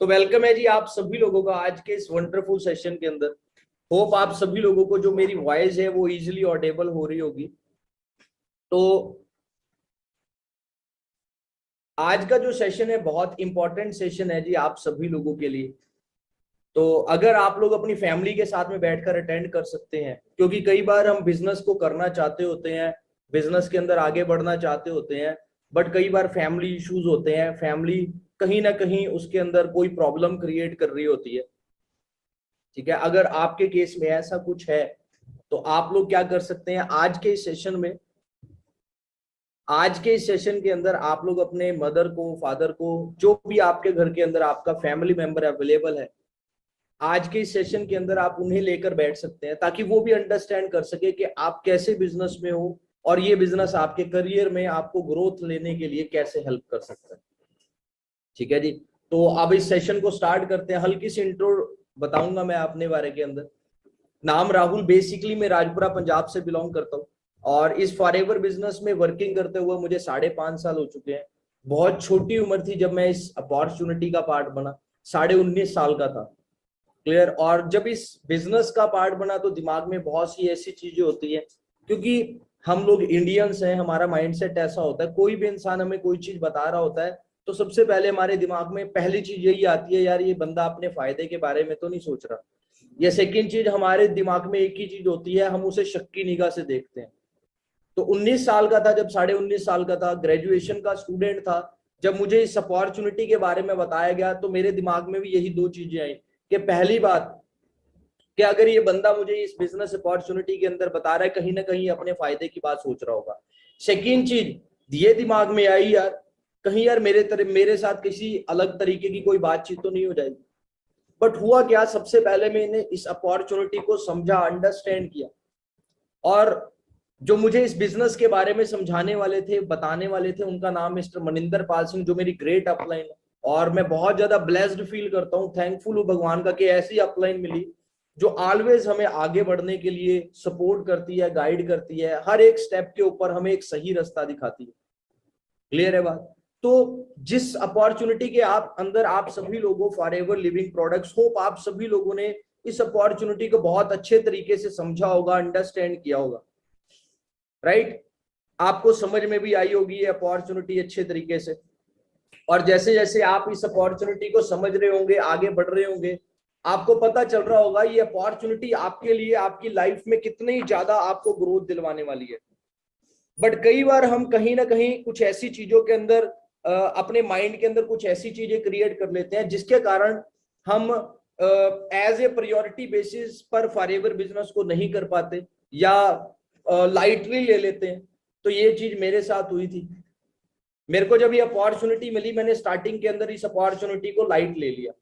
तो वेलकम है जी आप सभी लोगों का आज के इस वंडरफुल सेशन के अंदर। होप आप सभी लोगों को जो मेरी वॉइस है वो इजीली ऑडिबल हो रही होगी। तो आज का जो सेशन है बहुत इंपॉर्टेंट सेशन है जी आप सभी लोगों के लिए। तो अगर आप लोग अपनी फैमिली के साथ में बैठकर अटेंड कर सकते हैं, क्योंकि कई बार हम बिजनेस को करना चाहते होते हैं, बिजनेस के अंदर आगे बढ़ना चाहते होते हैं, बट कई बार फैमिली इश्यूज होते हैं, फैमिली कहीं ना कहीं उसके अंदर कोई प्रॉब्लम क्रिएट कर रही होती है। ठीक है, अगर आपके केस में ऐसा कुछ है तो आप लोग क्या कर सकते हैं, आज के इस सेशन के अंदर आप लोग अपने मदर को, फादर को, जो भी आपके घर के अंदर आपका फैमिली मेंबर अवेलेबल है, आज के इस सेशन के अंदर आप उन्हें लेकर बैठ सकते हैं ताकि वो भी अंडरस्टैंड कर सके कि आप कैसे बिजनेस में हो और ये बिजनेस आपके करियर में आपको ग्रोथ लेने के लिए कैसे हेल्प कर सकता है। ठीक है जी, तो अब इस सेशन को स्टार्ट करते हैं। हल्की सी इंट्रो बताऊंगा मैं अपने बारे के अंदर। नाम राहुल, बेसिकली मैं राजपुरा पंजाब से बिलोंग करता हूँ और इस फॉरएवर बिजनेस में वर्किंग करते हुए मुझे 5.5 साल हो चुके हैं। बहुत छोटी उम्र थी जब मैं इस अपॉर्चुनिटी का पार्ट बना, 19.5 साल का था। क्लियर। और जब इस बिजनेस का पार्ट बना तो दिमाग में बहुत सी ऐसी चीजें होती है, क्योंकि हम लोग इंडियंस हैं, हमारा माइंडसेट ऐसा होता है, कोई भी इंसान हमें कोई चीज बता रहा होता है तो सबसे पहले हमारे दिमाग में पहली चीज यही आती है, यार ये बंदा अपने फायदे के बारे में तो नहीं सोच रहा। या सेकेंड चीज, हमारे दिमाग में एक ही चीज होती है, हम उसे शक की निगाह से देखते हैं। तो 19 साल का था जब, 19.5 साल का था, ग्रेजुएशन का स्टूडेंट था, जब मुझे इस अपॉर्चुनिटी के बारे में बताया गया तो मेरे दिमाग में भी यही दो चीजें आई कि पहली बात कि अगर ये बंदा मुझे इस बिजनेस अपॉर्चुनिटी के अंदर बता रहा है, कहीं ना कहीं अपने फायदे की बात सोच रहा होगा। सेकेंड चीज ये दिमाग में आई, यार कहीं यार मेरे साथ किसी अलग तरीके की कोई बातचीत तो नहीं हो जाएगी। बट हुआ क्या, सबसे पहले मैंने इस अपॉर्चुनिटी को समझा, अंडरस्टैंड किया। और जो मुझे इस बिजनेस के बारे में समझाने वाले थे, बताने वाले थे, उनका नाम मिस्टर मनिंदर पाल सिंह, जो मेरी ग्रेट अपलाइन है। और मैं बहुत ज्यादा ब्लेस्ड फील करता हूँ, थैंकफुल हूँ भगवान का कि ऐसी अपलाइन मिली जो ऑलवेज हमें आगे बढ़ने के लिए सपोर्ट करती है, गाइड करती है, हर एक स्टेप के ऊपर हमें एक सही रास्ता दिखाती है। क्लियर है बात। तो जिस अपॉर्चुनिटी के आप अंदर आप सभी लोगों, फॉरएवर लिविंग प्रोडक्ट्स, होप आप सभी लोगों ने इस अपॉर्चुनिटी को बहुत अच्छे तरीके से समझा होगा, अंडरस्टैंड किया होगा, राइट। आपको समझ में भी आई होगी ये अपॉर्चुनिटी अच्छे तरीके से। और जैसे जैसे आप इस अपॉर्चुनिटी को समझ रहे होंगे, आगे बढ़ रहे होंगे, आपको पता चल रहा होगा ये अपॉर्चुनिटी आपके लिए, आपकी लाइफ में कितनी ज्यादा आपको ग्रोथ दिलवाने वाली है। बट कई बार हम कहीं ना कहीं कुछ ऐसी चीजों के अंदर अपने माइंड के अंदर कुछ ऐसी चीजें क्रिएट कर लेते हैं जिसके कारण हम एज ए प्रायोरिटी बेसिस पर फॉरएवर बिजनेस को नहीं कर पाते या लाइटली ले लेते हैं। तो ये चीज मेरे साथ हुई थी। मेरे को जब ये अपॉर्चुनिटी मिली, मैंने स्टार्टिंग के अंदर इस अपॉर्चुनिटी को लाइट ले लिया।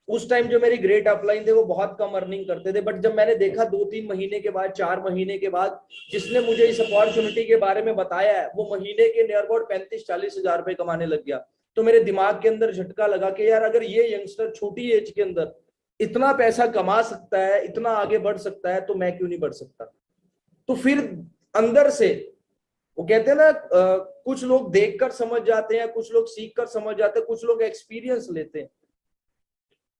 उस टाइम जो मेरी ग्रेट अपलाइन थे वो बहुत कम अर्निंग करते थे, बट जब मैंने देखा 2-3 महीने के बाद, 4 महीने के बाद, जिसने मुझे इस अपॉर्चुनिटी के बारे में बताया है वो महीने के नियर अबाउट 35-40 हजार रुपए कमाने लग गया। तो मेरे दिमाग के अंदर झटका लगा कि यार अगर ये यंगस्टर छोटी एज के अंदर इतना पैसा कमा सकता है, इतना आगे बढ़ सकता है, तो मैं क्यों नहीं बढ़ सकता। तो फिर अंदर से वो कहते हैं ना, कुछ लोग देखकर समझ जाते हैं, कुछ लोग सीख कर समझ जाते हैं, कुछ लोग एक्सपीरियंस लेते हैं।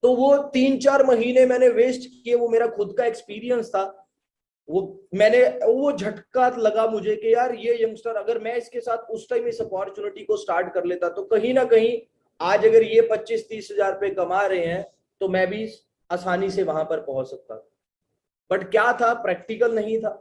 तो वो 3-4 महीने मैंने वेस्ट किए, वो मेरा खुद का एक्सपीरियंस था। वो झटका लगा मुझे कि यार ये यंगस्टर, अगर मैं इसके साथ उस टाइम इस अपॉर्चुनिटी को स्टार्ट कर लेता तो कहीं ना कहीं आज अगर ये 25-30 हजार रुपए कमा रहे हैं तो मैं भी आसानी से वहां पर पहुंच सकता। बट क्या था, प्रैक्टिकल नहीं था।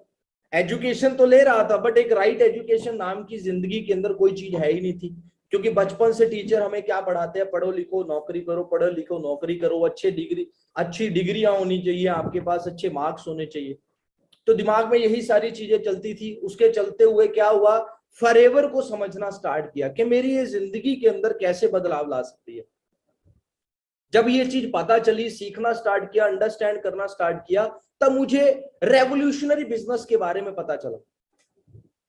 एजुकेशन तो ले रहा था बट एक राइट एजुकेशन नाम की जिंदगी के अंदर कोई चीज है ही नहीं थी। क्योंकि बचपन से टीचर हमें क्या पढ़ाते हैं, पढ़ो लिखो नौकरी करो, पढ़ो लिखो नौकरी करो, अच्छी डिग्रियां होनी चाहिए आपके पास, अच्छे मार्क्स होने चाहिए। तो दिमाग में यही सारी चीजें चलती थी। उसके चलते हुए क्या हुआ, फॉरएवर को समझना स्टार्ट किया कि मेरी ये जिंदगी के अंदर कैसे बदलाव ला सकती है। जब ये चीज पता चली, सीखना स्टार्ट किया, अंडरस्टैंड करना स्टार्ट किया, तब मुझे रेवोल्यूशनरी बिजनेस के बारे में पता चला।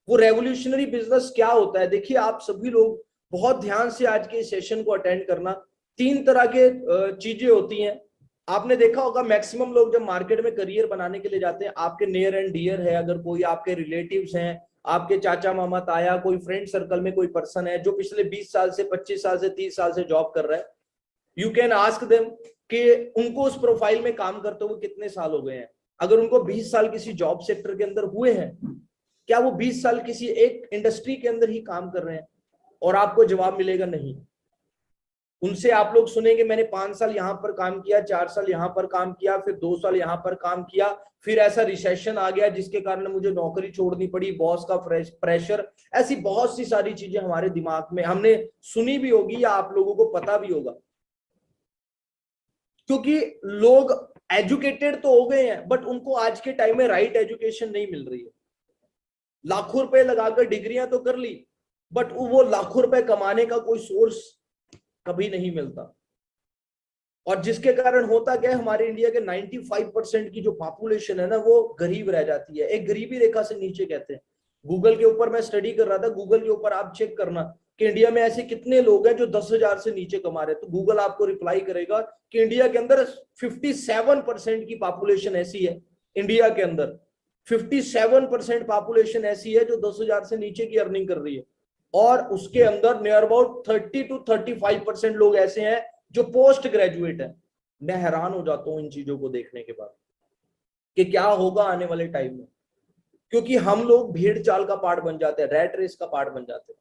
वो रेवोल्यूशनरी बिजनेस क्या होता है, देखिए आप सभी लोग बहुत ध्यान से आज के सेशन को अटेंड करना। 3 तरह के चीजें होती हैं। आपने देखा होगा मैक्सिमम लोग जब मार्केट में करियर बनाने के लिए जाते हैं, आपके नियर एंड डियर है, अगर कोई आपके रिलेटिव्स हैं, आपके चाचा मामा ताया, कोई फ्रेंड सर्कल में कोई पर्सन है जो पिछले 20 साल से, 25 साल से, 30 साल से जॉब कर रहा है, यू कैन आस्क देम कि उनको उस प्रोफाइल में काम करते हुए कितने साल हो गए हैं। अगर उनको 20 साल किसी जॉब सेक्टर के अंदर हुए हैं, क्या वो 20 साल किसी एक इंडस्ट्री के अंदर ही काम कर रहे हैं? और आपको जवाब मिलेगा नहीं। उनसे आप लोग सुनेंगे मैंने 5 साल यहां पर काम किया, 4 साल यहां पर काम किया, फिर 2 साल यहां पर काम किया, फिर ऐसा रिसेशन आ गया जिसके कारण मुझे नौकरी छोड़नी पड़ी, बॉस का प्रेशर। ऐसी बहुत सी सारी चीजें हमारे दिमाग में हमने सुनी भी होगी या आप लोगों को पता भी होगा। क्योंकि लोग एजुकेटेड तो हो गए हैं बट उनको आज के टाइम में राइट एजुकेशन नहीं मिल रही है। लाखों रुपए लगाकर डिग्रियां तो कर ली बट वो लाखों रुपए कमाने का कोई सोर्स कभी नहीं मिलता। और जिसके कारण होता क्या है, हमारे इंडिया के 95% की जो पॉपुलेशन है ना वो गरीब रह जाती है, एक गरीबी रेखा से नीचे कहते हैं। गूगल के ऊपर मैं स्टडी कर रहा था, गूगल के ऊपर आप चेक करना कि इंडिया में ऐसे कितने लोग हैं जो 10,000 से नीचे कमा रहे हैं, तो गूगल आपको रिप्लाई करेगा कि इंडिया के अंदर 57% की पॉपुलेशन ऐसी है। इंडिया के अंदर 57% पॉपुलेशन ऐसी है जो 10,000 से नीचे की अर्निंग कर रही है, और उसके अंदर नियर अबाउट 30 to 35% लोग ऐसे हैं जो पोस्ट ग्रेजुएट है। मैं हैरान हो जाता हूं इन चीजों को देखने के बाद कि क्या होगा आने वाले टाइम में, क्योंकि हम लोग भीड़ चाल का पार्ट बन जाते हैं, रैट रेस का पार्ट बन जाते हैं।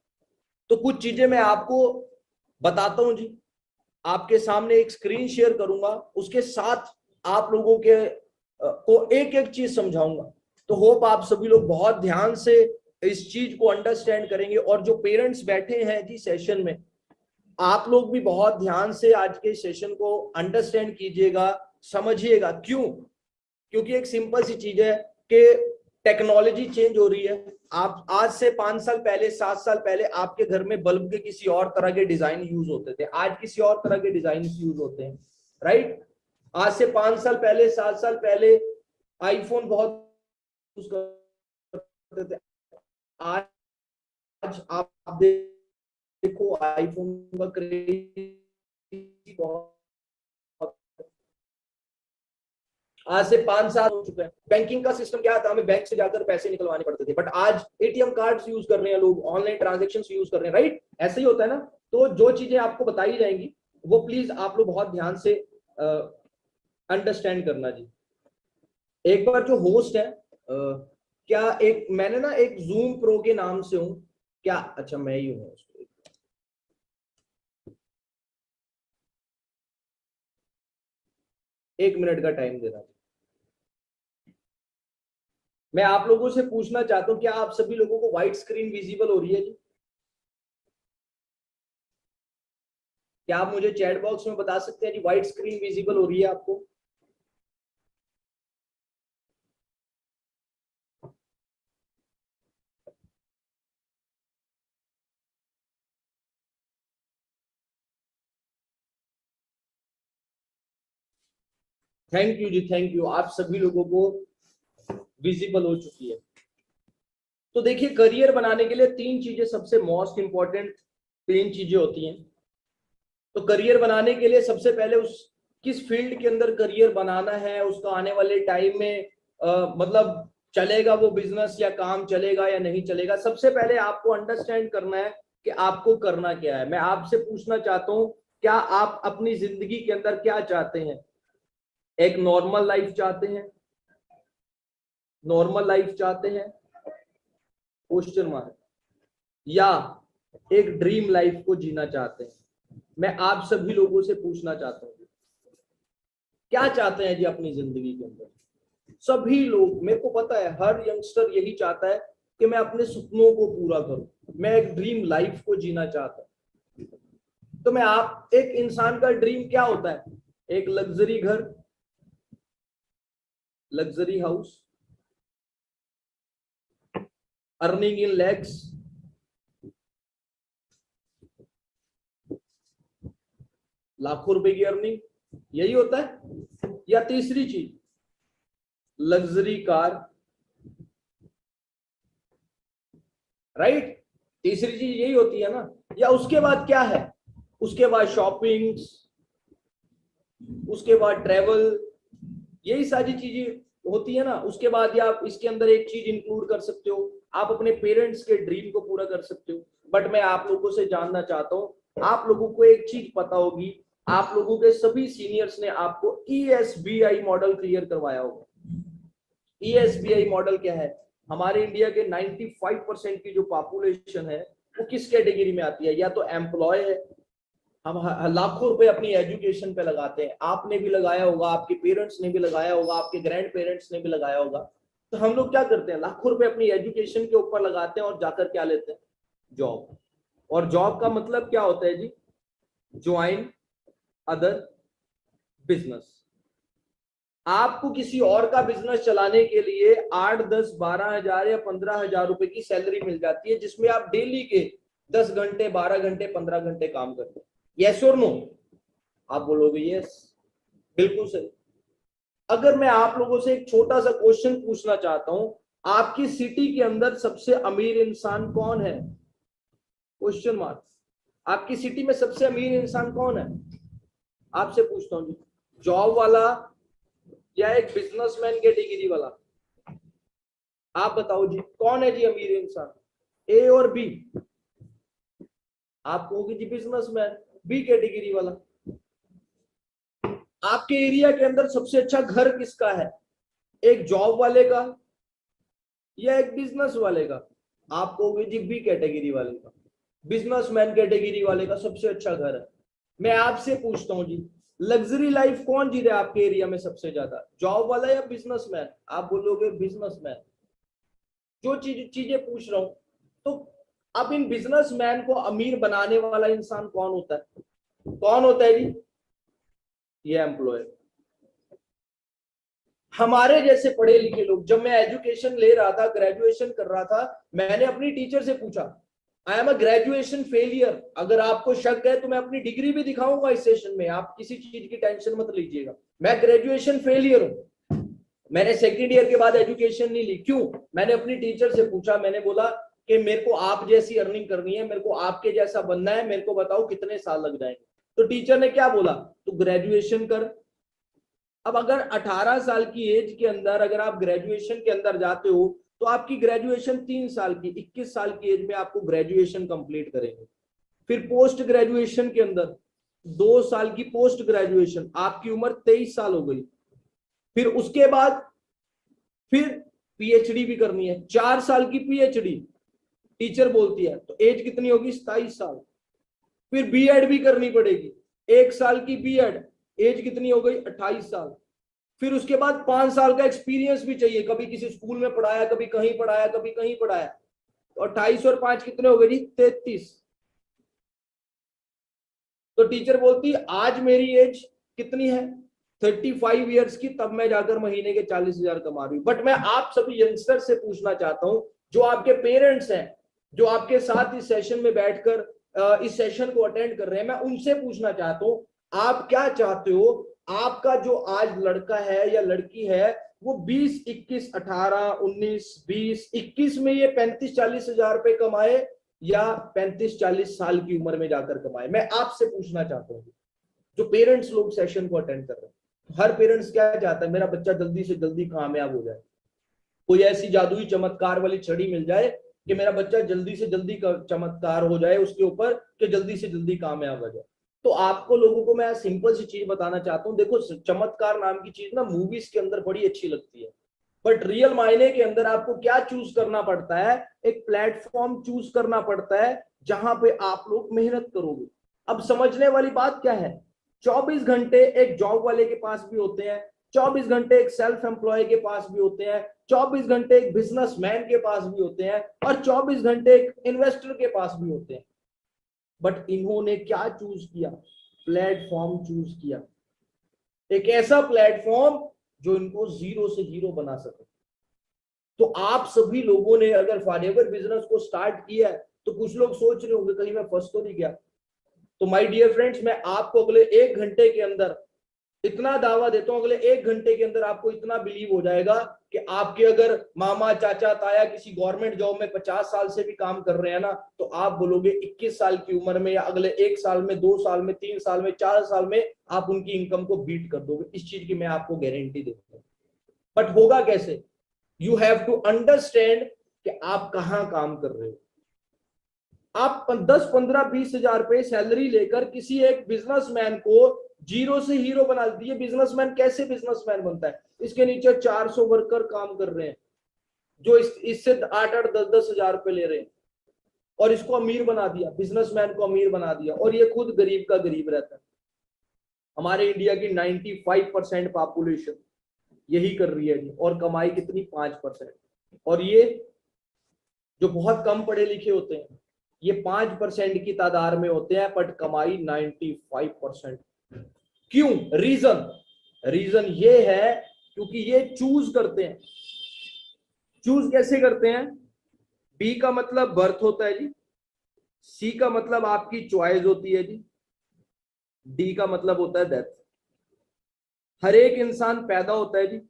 तो कुछ चीजें मैं आपको बताता हूं जी, आपके सामने एक स्क्रीन शेयर करूंगा, उसके साथ आप लोगों के को एक एक चीज समझाऊंगा। तो होप आप सभी लोग बहुत ध्यान से इस चीज को अंडरस्टैंड करेंगे। और जो पेरेंट्स बैठे हैं जी सेशन में, आप लोग भी बहुत ध्यान से आज के सेशन को अंडरस्टैंड कीजिएगा, समझिएगा। क्यों? क्योंकि एक सिंपल सी चीज है कि टेक्नोलॉजी चेंज हो रही है। आप आज से 5 साल पहले, 7 साल पहले आपके घर में बल्ब के किसी और तरह के डिजाइन यूज होते थे, आज किसी और तरह के डिजाइन यूज होते हैं, राइट? आज से 5 साल पहले, 7 साल पहले आईफोन बहुत यूज करते थे, आज आप देखो आईफोन का क्रेज बहुत। आज से 5 साल हो चुके हैं। बैंकिंग का सिस्टम क्या था, हमें बैंक से जाकर पैसे निकलवाने पड़ते थे, बट आज एटीएम कार्ड्स यूज कर रहे हैं लोग, ऑनलाइन ट्रांजैक्शंस यूज कर रहे हैं, राइट? ऐसे ही होता है ना। तो जो चीजें आपको बताई जाएंगी वो प्लीज आप लोग बहुत ध्यान से अंडरस्टैंड करना जी। एक बार जो होस्ट है क्या एक मैंने ना एक जूम प्रो के नाम से हूं क्या? अच्छा मैं ही हूँ। 1 मिनट का टाइम दे रहा हूं। मैं आप लोगों से पूछना चाहता हूं क्या आप सभी लोगों को व्हाइट स्क्रीन विजिबल हो रही है जी? क्या आप मुझे चैट बॉक्स में बता सकते हैं जी व्हाइट स्क्रीन विजिबल हो रही है आपको? थैंक यू जी, थैंक यू। आप सभी लोगों को विजिबल हो चुकी है। तो देखिए, करियर बनाने के लिए 3 चीजें सबसे मोस्ट इंपॉर्टेंट 3 चीजें होती हैं। तो करियर बनाने के लिए सबसे पहले उस किस फील्ड के अंदर करियर बनाना है, उसका आने वाले टाइम में मतलब चलेगा वो बिजनेस या काम चलेगा या नहीं चलेगा, सबसे पहले आपको अंडरस्टैंड करना है कि आपको करना क्या है। मैं आपसे पूछना चाहता हूं क्या आप अपनी जिंदगी के अंदर क्या चाहते हैं? एक नॉर्मल लाइफ चाहते हैं? नॉर्मल लाइफ चाहते हैं क्वेश्चन मार्क, या एक ड्रीम लाइफ को जीना चाहते हैं? मैं आप सभी लोगों से पूछना चाहता हूं क्या चाहते हैं जी अपनी जिंदगी के अंदर? सभी लोग, मेरे को पता है हर यंगस्टर यही चाहता है कि मैं अपने सपनों को पूरा करूं, मैं एक ड्रीम लाइफ को जीना चाहता हूं। तो मैं आप एक इंसान का ड्रीम क्या होता है? एक लग्जरी घर, luxury house, earning in lakhs, लाखों रुपए की अर्निंग, यही होता है? या तीसरी चीज लग्जरी कार, राइट? तीसरी चीज यही होती है ना? या उसके बाद क्या है? उसके बाद शॉपिंग, उसके बाद ट्रेवल, यही सारी चीजें होती है ना। उसके बाद या आप इसके अंदर एक चीज इंक्लूड कर सकते हो, आप अपने पेरेंट्स के ड्रीम को पूरा कर सकते हो। बट मैं आप लोगों से जानना चाहता हूं, आप लोगों को एक चीज पता होगी आप लोगों के सभी सीनियर्स ने आपको ESBI मॉडल क्लियर करवाया होगा। ESBI मॉडल क्या है? हमारे इंडिया के 95% की जो पॉपुलेशन है वो किस कैटेगरी में आती है? या तो एम्प्लॉय है, हम लाखों रुपए अपनी एजुकेशन पे लगाते हैं, आपने भी लगाया होगा, आपके पेरेंट्स ने भी लगाया होगा, आपके ग्रैंड पेरेंट्स ने भी लगाया होगा। तो हम लोग क्या करते हैं? लाखों रुपए अपनी एजुकेशन के ऊपर लगाते हैं और जाकर क्या लेते हैं? जॉब। और जॉब का मतलब क्या होता है जी? Join other business. आपको किसी और का बिजनेस चलाने के लिए 8, 10, 12 हजार या 15 हजार रुपए की सैलरी मिल जाती है, जिसमें आप डेली के 10 घंटे, 12 घंटे, 15 घंटे काम करते हैं। यस और नो? आप बोलोगे यस, बिल्कुल सही। अगर मैं आप लोगों से एक छोटा सा क्वेश्चन पूछना चाहता हूं, आपकी सिटी के अंदर सबसे अमीर इंसान कौन है? Question mark. आपकी सिटी में सबसे अमीर इंसान कौन है? आपसे पूछता हूं जी, जॉब वाला या एक बिजनेसमैन कैटेगरी वाला? आप बताओ जी, कौन है जी अमीर इंसान? ए और बी? आप कहोगे जी बिजनेसमैन, बी कैटेगरी वाला। आपके एरिया के अंदर सबसे अच्छा घर किसका है? एक जॉब वाले का या एक बिजनेस वाले का? आप कहोगे जी बी कैटेगरी वाले का, बिजनेसमैन कैटेगरी वाले का सबसे अच्छा घर है। मैं आपसे पूछता हूं जी, लग्जरी लाइफ कौन जी रहा है आपके एरिया में सबसे ज्यादा, जॉब वाला या बिजनेसमैन? आप बोलोगे बिजनेसमैन। जो चीजें पूछ रहा हूं, तो अब इन बिजनेसमैन को अमीर बनाने वाला इंसान कौन होता है? कौन होता है जी? ये एम्प्लॉय। हमारे जैसे पढ़े लिखे लोग, जब मैं एजुकेशन ले रहा था, ग्रेजुएशन कर रहा था, मैंने अपनी टीचर से पूछा, I am a graduation failure, अगर आपको शक है तो मैं अपनी डिग्री भी दिखाऊंगा इस सेशन में, आप किसी चीज की टेंशन मत लीजिएगा। मैं ग्रेजुएशन फेलियर हूं, मैंने सेकेंड ईयर के बाद एजुकेशन नहीं ली। क्यों? मैंने अपनी टीचर से पूछा, मैंने बोला कि मेरे को आप जैसी अर्निंग करनी है, मेरे को आपके जैसा बनना है, मेरे को बताओ कितने साल लग जाएंगे? तो टीचर ने क्या बोला? तू ग्रेजुएशन कर। अब अगर 18 साल की एज के अंदर अगर आप ग्रेजुएशन के अंदर जाते हो, तो आपकी ग्रेजुएशन 3 साल की, 21 साल की एज में आपको ग्रेजुएशन कंप्लीट करेंगे। फिर पोस्ट ग्रेजुएशन के अंदर 2 साल की पोस्ट ग्रेजुएशन, आपकी उम्र 23 साल हो गई। फिर उसके बाद फिर पीएचडी भी करनी है, 4 साल की पीएचडी टीचर बोलती है, तो एज कितनी होगी? 27 साल। फिर बीएड भी करनी पड़ेगी, 1 साल की बीएड, एज कितनी हो गई? 28 साल। फिर उसके बाद 5 साल का एक्सपीरियंस भी चाहिए, कभी किसी स्कूल में पढ़ाया, कभी कहीं पढ़ाया, कभी कहीं पढ़ाया। तो 28 और 5 कितने हो गए जी? 33। तो टीचर बोलती आज मेरी एज कितनी है? 35 ईयर्स की, तब मैं जाकर महीने के 40,000 कमा रही हूँ। बट मैं आप सभी यंगस्टर से पूछना चाहता हूं, जो आपके पेरेंट्स हैं, जो आपके साथ इस सेशन में बैठकर इस सेशन को अटेंड कर रहे हैं, मैं उनसे पूछना चाहता हूं, आप क्या चाहते हो? आपका जो आज लड़का है या लड़की है, वो 20, 21, 18, 19, 20, 21 में ये 35-40 हजार रुपए कमाए, या 35-40 साल की उम्र में जाकर कमाए? मैं आपसे पूछना चाहता हूँ, जो पेरेंट्स लोग सेशन को अटेंड कर रहे हैं। हर पेरेंट्स क्या चाहता है? मेरा बच्चा जल्दी से जल्दी कामयाब हो जाए, कोई ऐसी जादुई चमत्कार वाली छड़ी मिल जाए कि मेरा बच्चा जल्दी से जल्दी चमत्कार हो जाए उसके ऊपर, कि जल्दी से जल्दी कामयाब हो जाए। तो आपको लोगों को मैं सिंपल सी चीज बताना चाहता हूँ, देखो चमत्कार नाम की चीज ना मूवीज के अंदर बड़ी अच्छी लगती है, बट रियल मायने के अंदर आपको क्या चूज करना पड़ता है? एक प्लेटफॉर्म चूज करना पड़ता है जहां पे आप लोग मेहनत करोगे। अब समझने वाली बात क्या है, 24 घंटे एक जॉब वाले के पास भी होते हैं, 24 घंटे एक सेल्फ एम्प्लॉय के पास भी होते हैं, 24 घंटे एक बिजनेसमैन के पास भी होते हैं, और 24 घंटे एक इन्वेस्टर के पास भी होते हैं। बट इन्होंने क्या चूज किया? प्लेटफॉर्म चूज किया, एक ऐसा प्लेटफॉर्म जो इनको जीरो से हीरो बना सके। तो आप सभी लोगों ने अगर फॉरएवर बिजनेस को स्टार्ट किया है, तो कुछ लोग सोच रहे होंगे कहीं मैं फंस तो नहीं गया। तो माय डियर फ्रेंड्स, मैं आपको अगले 1 घंटे के अंदर इतना दावा देता हूं, अगले 1 घंटे के अंदर आपको इतना बिलीव हो जाएगा कि आपके अगर मामा, चाचा, ताया किसी गवर्नमेंट जॉब में 50 साल से भी काम कर रहे हैं ना, तो आप बोलोगे 21 साल की उम्र में, या अगले 1 साल में, 2 साल में, 3 साल में, 4 साल में आप उनकी इनकम को बीट कर दोगे। इस चीज की मैं आपको गारंटी देता हूं। बट होगा कैसे? यू हैव टू अंडरस्टैंड कि आप कहां काम कर रहे हो। आप 10, 15, 20 हजार रुपए सैलरी लेकर किसी एक बिजनेसमैन को जीरो से हीरो बना दिए। बिजनेसमैन कैसे बिजनेसमैन बनता है? इसके नीचे 400 वर्कर काम कर रहे हैं जो इससे 8, 8, 10, 10 हजार रुपए ले रहे हैं, और इसको अमीर बना दिया, बिजनेसमैन को अमीर बना दिया, और ये खुद गरीब का गरीब रहता है। हमारे इंडिया की 95% पॉपुलेशन यही कर रही है जी, और कमाई कितनी? 5%। और ये जो बहुत कम पढ़े लिखे होते हैं ये 5% की तादाद में होते हैं, बट कमाई 95%। क्यों? रीजन ये है क्योंकि ये चूज करते हैं। चूज कैसे करते हैं? बी का मतलब बर्थ होता है जी, सी का मतलब आपकी चॉइस होती है जी, डी का मतलब होता है डेथ। हर एक इंसान पैदा होता है जी,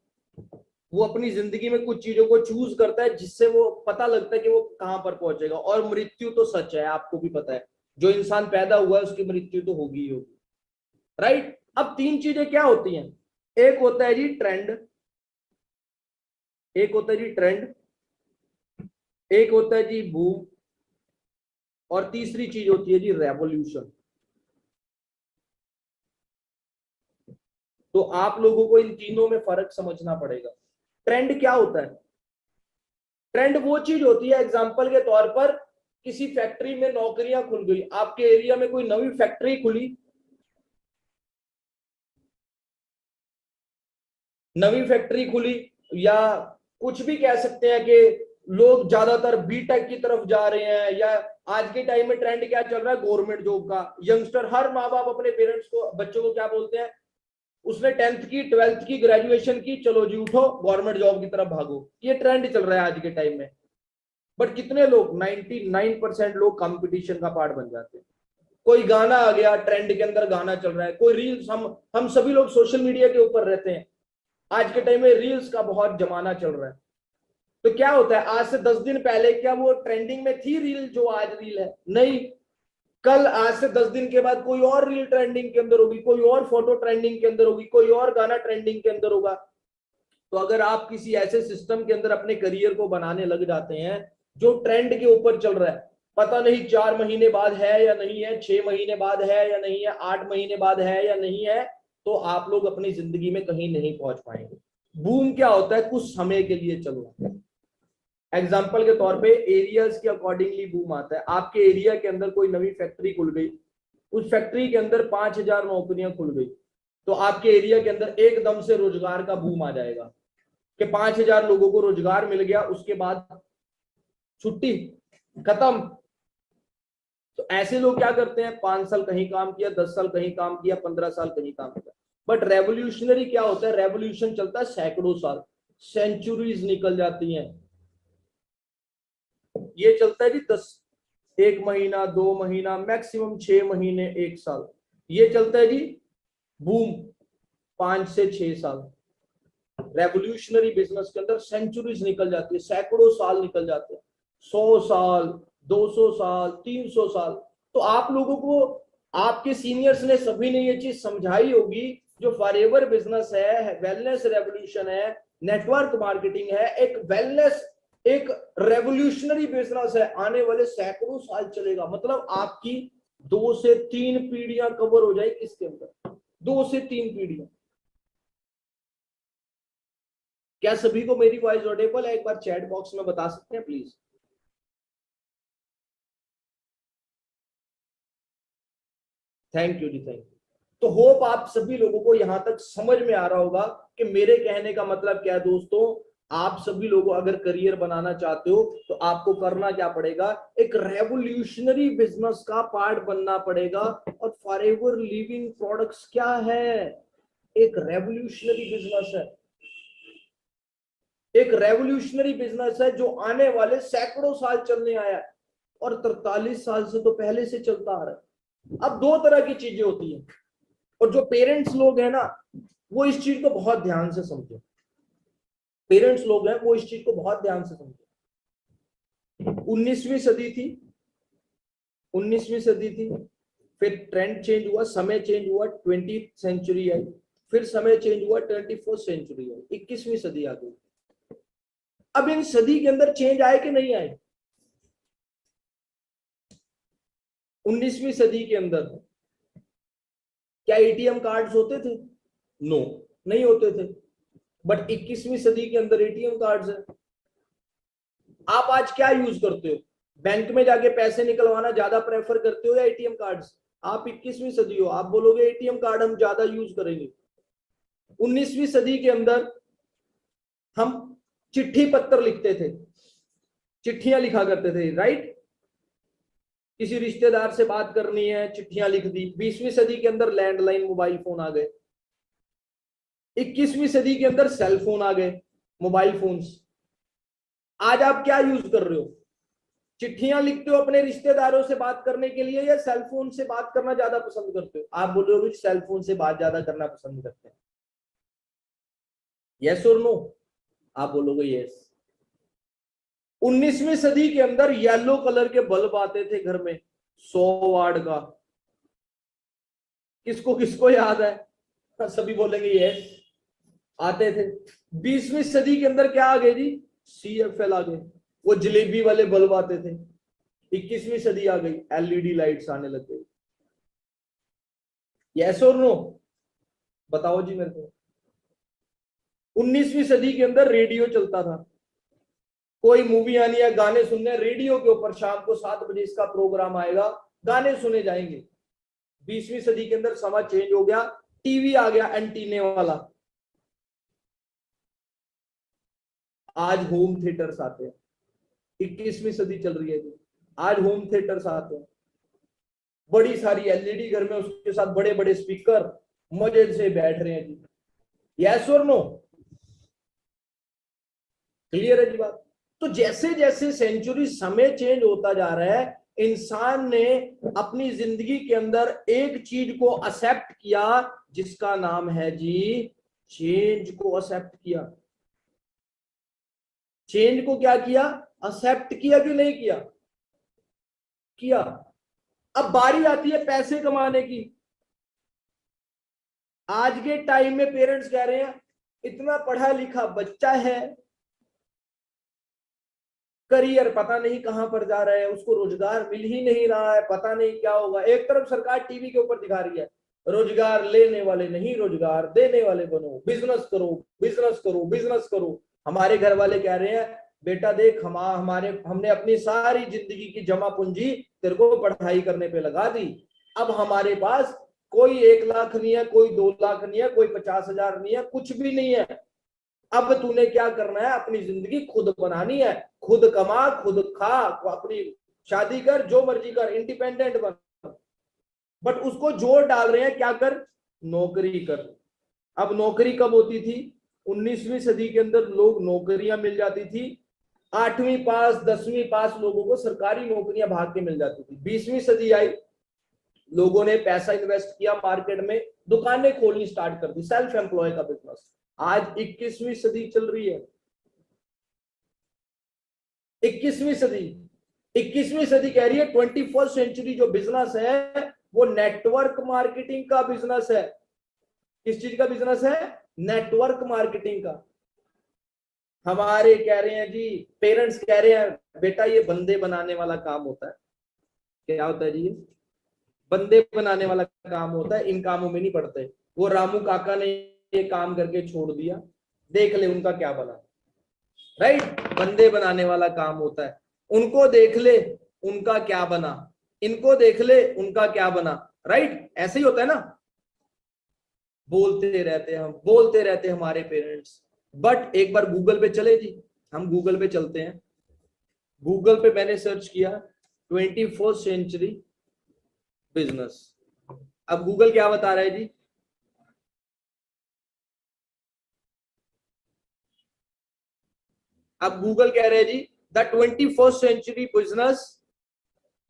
वो अपनी जिंदगी में कुछ चीजों को चूज करता है जिससे वो पता लगता है कि वो कहां पर पहुंचेगा। और मृत्यु तो सच है, आपको भी पता है, जो इंसान पैदा हुआ है उसकी मृत्यु तो होगी ही होगी, राइट? अब तीन चीजें क्या होती हैं? एक होता है जी ट्रेंड, एक होता है जी ट्रेंड, एक होता है जी बूम, और तीसरी चीज होती है जी रेवोल्यूशन। तो आप लोगों को इन तीनों में फर्क समझना पड़ेगा। ट्रेंड क्या होता है? ट्रेंड वो चीज होती है, एग्जांपल के तौर पर किसी फैक्ट्री में नौकरियां खुल गई, आपके एरिया में कोई नई फैक्ट्री खुली, नवी फैक्ट्री खुली, या कुछ भी कह सकते हैं कि लोग ज्यादातर बीटेक की तरफ जा रहे हैं, या आज के टाइम में ट्रेंड क्या चल रहा है? गवर्नमेंट जॉब का। यंगस्टर, हर माँ बाप अपने पेरेंट्स को, बच्चों को क्या बोलते हैं? उसने 10th की, 12th की, ग्रेजुएशन की, चलो जी उठो गवर्नमेंट जॉब की तरफ भागो। ये ट्रेंड चल रहा है आज के टाइम में। बट कितने लोग? 99% लोग कंपटीशन का पार्ट बन जाते हैं। कोई गाना आ गया, ट्रेंड के अंदर गाना चल रहा है, कोई रील्स, हम सभी लोग सोशल मीडिया के ऊपर रहते हैं। आज के टाइम में रील्स का बहुत जमाना चल रहा है। तो क्या होता है, आज से 10 दिन पहले क्या वो ट्रेंडिंग में थी रील जो आज रील है? नहीं। कल, आज से 10 दिन के बाद कोई और रील ट्रेंडिंग के अंदर होगी, कोई और फोटो ट्रेंडिंग के अंदर होगी, कोई और गाना ट्रेंडिंग के अंदर होगा। तो अगर आप किसी ऐसे सिस्टम के अंदर अपने करियर को बनाने लग जाते हैं जो ट्रेंड के ऊपर चल रहा है, पता नहीं 4 महीने बाद है या नहीं है, 6 महीने बाद है या नहीं है, 8 महीने बाद है या नहीं है, तो आप लोग अपनी जिंदगी में कहीं नहीं पहुंच पाएंगे। बूम क्या होता है? कुछ समय के लिए चलना। एग्जाम्पल के तौर पे एरियाज के अकॉर्डिंगली बूम आता है। आपके एरिया के अंदर कोई नई फैक्ट्री खुल गई, उस फैक्ट्री के अंदर 5,000 नौकरियां खुल गई, तो आपके एरिया के अंदर एकदम से रोजगार का बूम आ जाएगा कि 5,000 लोगों को रोजगार मिल गया, उसके बाद छुट्टी खत्म। तो ऐसे लोग क्या करते हैं? 5 साल कहीं काम किया, 10 साल कहीं काम किया, 15 साल कहीं काम किया। बट रेवोल्यूशनरी क्या होता है? रेवोल्यूशन चलता है सैकड़ों साल, सेंचुरीज निकल जाती हैं। ये चलता है जी 1 महीना, 2 महीना, मैक्सिमम 6 महीने, 1 साल। ये चलता है जी बूम 5 से 6 साल। रेवोल्यूशनरी बिजनेस के अंदर सेंचुरीज निकल जाती है, सैकड़ों साल निकल जाते हैं, 100 साल, 200 साल, 300 साल। तो आप लोगों को, आपके सीनियर्स ने, सभी ने ये चीज समझाई होगी, जो फॉरएवर बिजनेस है, वेलनेस रेवोल्यूशन है, नेटवर्क मार्केटिंग है, एक वेलनेस, एक रेवोल्यूशनरी बिजनेस है, आने वाले सैकड़ों साल चलेगा। मतलब आपकी 2 से 3 पीढ़ियां कवर हो जाएगी इसके अंदर, 2 से 3 पीढ़ियां। क्या सभी को मेरी वॉइस ऑडिबल है? एक बार चैट बॉक्स में बता सकते हैं प्लीज। थैंक यू जी, थैंक यू। तो होप आप सभी लोगों को यहां तक समझ में आ रहा होगा कि मेरे कहने का मतलब क्या है। दोस्तों, आप सभी लोगों अगर करियर बनाना चाहते हो तो आपको करना क्या पड़ेगा? एक रेवोल्यूशनरी बिजनेस का पार्ट बनना पड़ेगा। और फॉरएवर लिविंग प्रोडक्ट्स क्या है? एक रेवोल्यूशनरी बिजनेस है, एक रेवोल्यूशनरी बिजनेस है जो आने वाले सैकड़ों साल चलने आया है, और 43 साल से तो पहले से चलता आ रहा है। अब दो तरह की चीजें होती हैं, और जो पेरेंट्स लोग हैं ना, वो इस चीज को बहुत ध्यान से समझे। पेरेंट्स लोग हैं वो इस चीज को बहुत ध्यान से समझे। 19वीं सदी थी, 19वीं सदी थी, फिर ट्रेंड चेंज हुआ, समय चेंज हुआ, 20th सेंचुरी आई, फिर समय चेंज हुआ, 21st सेंचुरी आई, 21वीं सदी आ गई। अब इन सदी के अंदर चेंज आए कि नहीं आए? 19वीं सदी के अंदर क्या एटीएम कार्ड्स होते थे? नो, नहीं होते थे। बट 21वीं सदी के अंदर एटीएम कार्ड्स है। आप आज क्या यूज करते हो? बैंक में जाके पैसे निकलवाना ज्यादा प्रेफर करते हो या एटीएम कार्ड्स? आप 21वीं सदी हो, आप बोलोगे एटीएम कार्ड हम ज्यादा यूज करेंगे। 19वीं सदी के अंदर हम चिट्ठी पत्र लिखते थे, चिट्ठियां लिखा करते थे, राइट? किसी रिश्तेदार से बात करनी है, चिट्ठियां लिख दी। 20वीं सदी के अंदर लैंडलाइन मोबाइल फोन आ गए। 21वीं सदी के अंदर सेल फोन आ गए, मोबाइल फोन्स। आज आप क्या यूज कर रहे हो? चिट्ठियां लिखते हो अपने रिश्तेदारों से बात करने के लिए या सेल फोन से बात करना ज्यादा पसंद करते हो? आप बोलोगे सेल फोन से बात ज्यादा करना पसंद करते हैं। यस और नो? आप बोलोगे यस। 19वीं सदी के अंदर येलो कलर के बल्ब आते थे घर में, 100 वाट का। किसको किसको याद है? सभी बोलेंगे यस, आते थे। 20वीं सदी के अंदर क्या आ गए जी? CFL आ गए, वो जलेबी वाले बल्ब आते थे। 21वीं सदी आ गई, LED लाइट्स आने लग गई। यस और नो? बताओ जी मेरे को। 19वीं सदी के अंदर रेडियो चलता था। कोई मूवी आनी है, गाने सुनने, रेडियो के ऊपर शाम को 7 बजे इसका प्रोग्राम आएगा, गाने सुने जाएंगे। 20वीं सदी के अंदर समाज चेंज हो गया, टीवी आ गया एंटीने वाला। आज होम थिएटर्स आते हैं। 21वीं सदी चल रही है जी, आज होम थिएटर्स आते हैं। बड़ी सारी LED घर में, उसके साथ बड़े बड़े स्पीकर, मजे से बैठ रहे हैं जी। यस और नो? क्लियर है जी बात? तो जैसे जैसे सेंचुरी, समय चेंज होता जा रहा है, इंसान ने अपनी जिंदगी के अंदर एक चीज को एक्सेप्ट किया जिसका नाम है जी चेंज को एक्सेप्ट किया। चेंज को क्या किया? एक्सेप्ट किया कि नहीं किया? किया। अब बारी आती है पैसे कमाने की। आज के टाइम में पेरेंट्स कह रहे हैं इतना पढ़ा लिखा बच्चा है, करियर पता नहीं कहां पर जा रहा है, उसको रोजगार मिल ही नहीं रहा है, पता नहीं क्या होगा। एक तरफ सरकार टीवी के ऊपर दिखा रही है रोजगार लेने वाले नहीं, रोजगार देने वाले बनो, बिजनेस करो, बिजनेस करो, बिजनेस करो। हमारे घर वाले कह रहे हैं बेटा देख, हमने अपनी सारी जिंदगी की जमा पूंजी तेरे को पढ़ाई करने पे लगा दी। अब हमारे पास कोई 1 लाख नहीं है, कोई 2 लाख नहीं है, कोई 50,000 नहीं है, कुछ भी नहीं है। अब तूने क्या करना है? अपनी जिंदगी खुद बनानी है, खुद कमा, खुद खा, अपनी शादी कर, जो मर्जी कर, इंडिपेंडेंट बन। बट उसको जोर डाल रहे हैं क्या कर? नौकरी कर। अब नौकरी कब होती थी? 19वीं सदी के अंदर लोग नौकरियां मिल जाती थी। 8वीं पास 10वीं पास लोगों को सरकारी नौकरियां भाग के मिल जाती थी। 20वीं सदी आई, लोगों ने पैसा इन्वेस्ट किया मार्केट में, दुकानें खोलनी स्टार्ट कर दी, सेल्फ एम्प्लॉय का बिजनेस। आज 21वीं सदी चल रही है। 21वीं सदी, 21वीं सदी कह रही है 21st सेंचुरी जो बिजनेस है वो नेटवर्क मार्केटिंग का बिजनेस है। किस चीज का बिजनेस है? नेटवर्क मार्केटिंग का। हमारे कह रहे हैं जी, पेरेंट्स कह रहे हैं बेटा ये बंदे बनाने वाला काम होता है। क्या होता है जी? ये बंदे बनाने वाला काम होता है, इन कामों में नहीं पड़ते। वो रामू काका ने ये काम करके छोड़ दिया, देख ले उनका क्या बना, राइट? बंदे बनाने वाला काम होता है, उनको देख ले उनका क्या बना, इनको देख ले उनका क्या बना, राइट? ऐसे ही होता है ना। बोलते रहते हम, बोलते रहते हमारे पेरेंट्स। बट एक बार गूगल पे चले जी, हम गूगल पे चलते हैं। गूगल पे मैंने सर्च किया 21st सेंचुरी बिजनेस। अब गूगल क्या बता रहा है जी? अब गूगल कह रहे हैं जी द 21st सेंचुरी बिजनेस,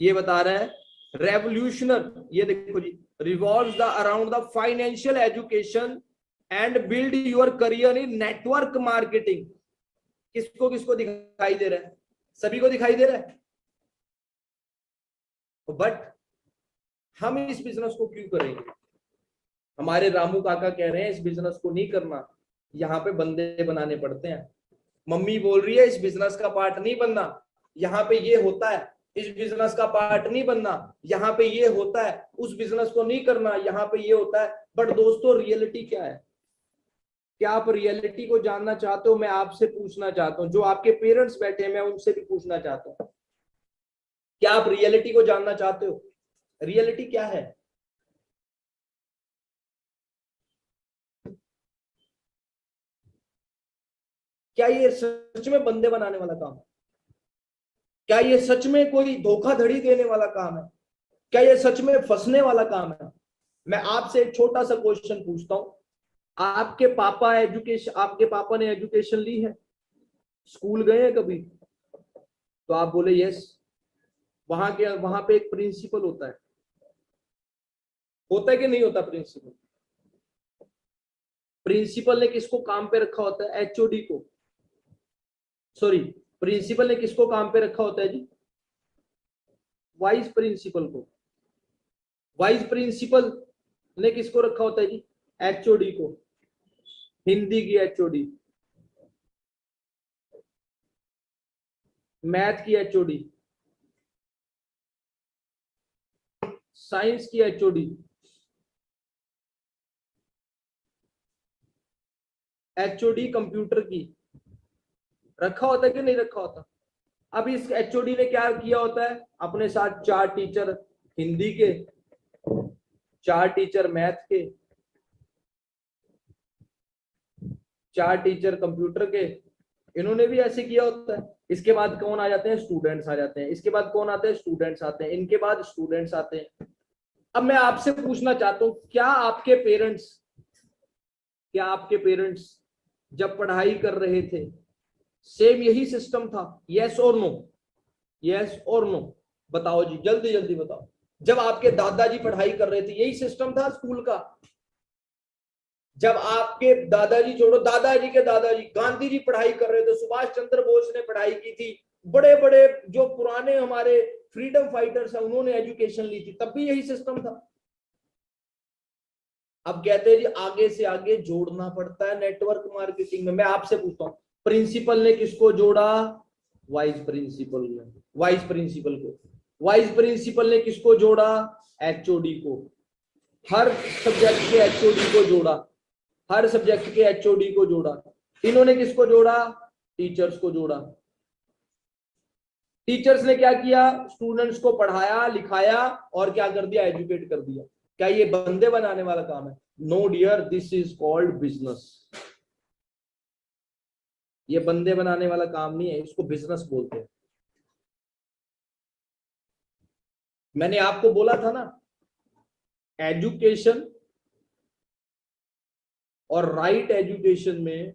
ये बता रहा है रेवोल्यूशनर, ये देखो जी, revolves the around the financial education and build your career in network marketing. किसको किसको दिखाई दे रहा है? सभी को दिखाई दे रहा है। बट हम इस बिजनेस को क्यों करेंगे? हमारे रामू काका कह रहे हैं इस बिजनेस को नहीं करना, यहाँ पे बंदे बनाने पड़ते हैं। मम्मी बोल रही है इस बिजनेस का पार्ट नहीं बनना, यहाँ पे ये होता है। इस बिजनेस का पार्ट नहीं बनना, यहाँ पे ये होता है, उस बिजनेस को नहीं करना, यहाँ पे ये होता है। बट दोस्तों रियलिटी क्या है? क्या आप रियलिटी को जानना चाहते हो? मैं आपसे पूछना चाहता हूँ, जो आपके पेरेंट्स बैठे हैं मैं उनसे भी पूछना चाहता हूँ, क्या आप रियलिटी को जानना चाहते हो? रियलिटी क्या है? क्या ये सच में बंदे बनाने वाला काम है? क्या ये सच में कोई धोखाधड़ी देने वाला काम है? क्या ये सच में फंसने वाला काम है? मैं आपसे एक छोटा सा क्वेश्चन पूछता हूं, आपके पापा ने एजुकेशन ली है? स्कूल गए हैं कभी? तो आप बोले यस। वहां पे एक प्रिंसिपल होता है कि नहीं होता प्रिंसिपल? प्रिंसिपल ने किसको काम पे रखा होता है? एचओडी को। सॉरी, प्रिंसिपल ने किसको काम पे रखा होता है जी? वाइस प्रिंसिपल को। वाइस प्रिंसिपल ने किसको रखा होता है जी? एचओडी को। हिंदी की एचओडी, मैथ की एचओडी, साइंस की एचओडी, एचओडी कंप्यूटर की रखा होता है कि नहीं रखा होता? अब इस एचओडी ने क्या किया होता है? अपने साथ 4 टीचर हिंदी के, 4 टीचर मैथ के, 4 टीचर कंप्यूटर के, इन्होंने भी ऐसे किया होता है। इसके बाद कौन आ जाते हैं? स्टूडेंट्स आ जाते हैं। इसके बाद कौन आते हैं? स्टूडेंट्स आते हैं। इनके बाद स्टूडेंट्स आते हैं। अब मैं आपसे पूछना चाहता हूं, क्या आपके पेरेंट्स जब पढ़ाई कर रहे थे सेम यही सिस्टम था? यस और नो? यस और नो? बताओ जी, जल्दी जल्दी बताओ। जब आपके दादाजी पढ़ाई कर रहे थे यही सिस्टम था स्कूल का? जब आपके दादाजी छोड़ो, दादाजी के दादाजी गांधी जी पढ़ाई कर रहे थे, सुभाष चंद्र बोस ने पढ़ाई की थी, बड़े बड़े जो पुराने हमारे फ्रीडम फाइटर्स है उन्होंने एजुकेशन ली थी, तब भी यही सिस्टम था। अब कहते हैं जी आगे से आगे जोड़ना पड़ता है नेटवर्क मार्केटिंग में। मैं आपसे पूछता हूँ, प्रिंसिपल ने किसको जोड़ा? वाइस प्रिंसिपल ने। वाइस प्रिंसिपल को। वाइस प्रिंसिपल ने किसको जोड़ा? एचओडी को। हर सब्जेक्ट के एचओडी को जोड़ा। हर सब्जेक्ट के एचओडी को जोड़ा। इन्होंने किसको जोड़ा? टीचर्स को जोड़ा। टीचर्स ने क्या किया? स्टूडेंट्स को पढ़ाया लिखाया और क्या कर दिया? एजुकेट कर दिया। क्या ये बंदे बनाने वाला काम है? No dear, this is called business. ये बंदे बनाने वाला काम नहीं है, इसको बिजनेस बोलते हैं। मैंने आपको बोला था ना, एजुकेशन और राइट एजुकेशन में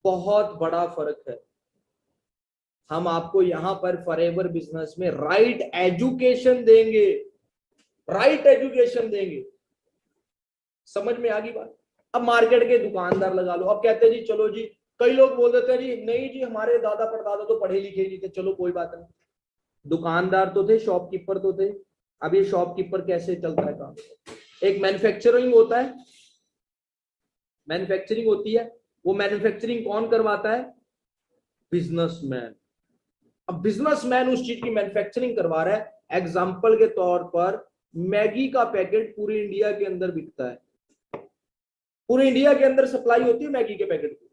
बहुत बड़ा फर्क है। हम आपको यहां पर फॉरएवर बिजनेस में राइट एजुकेशन देंगे। राइट एजुकेशन देंगे। समझ में आ गई बात? अब मार्केट के दुकानदार लगा लो। अब कहते हैं जी चलो जी, कई लोग बोल देते हैं जी नहीं जी हमारे दादा परदादा तो पढ़े लिखे नहीं थे, चलो कोई बात नहीं। दुकानदार तो थे, शॉपकीपर तो थे। अब ये शॉपकीपर कैसे चलता है काम? एक मैन्युफैक्चरिंग होता है, मैन्युफैक्चरिंग होती है, वो मैन्युफैक्चरिंग कौन करवाता है? बिजनेसमैन। अब बिजनेसमैन उस चीज की मैन्युफैक्चरिंग करवा रहा है। एग्जाम्पल के तौर पर मैगी का पैकेट पूरे इंडिया के अंदर बिकता है, पूरे इंडिया के अंदर सप्लाई होती है मैगी के पैकेट की।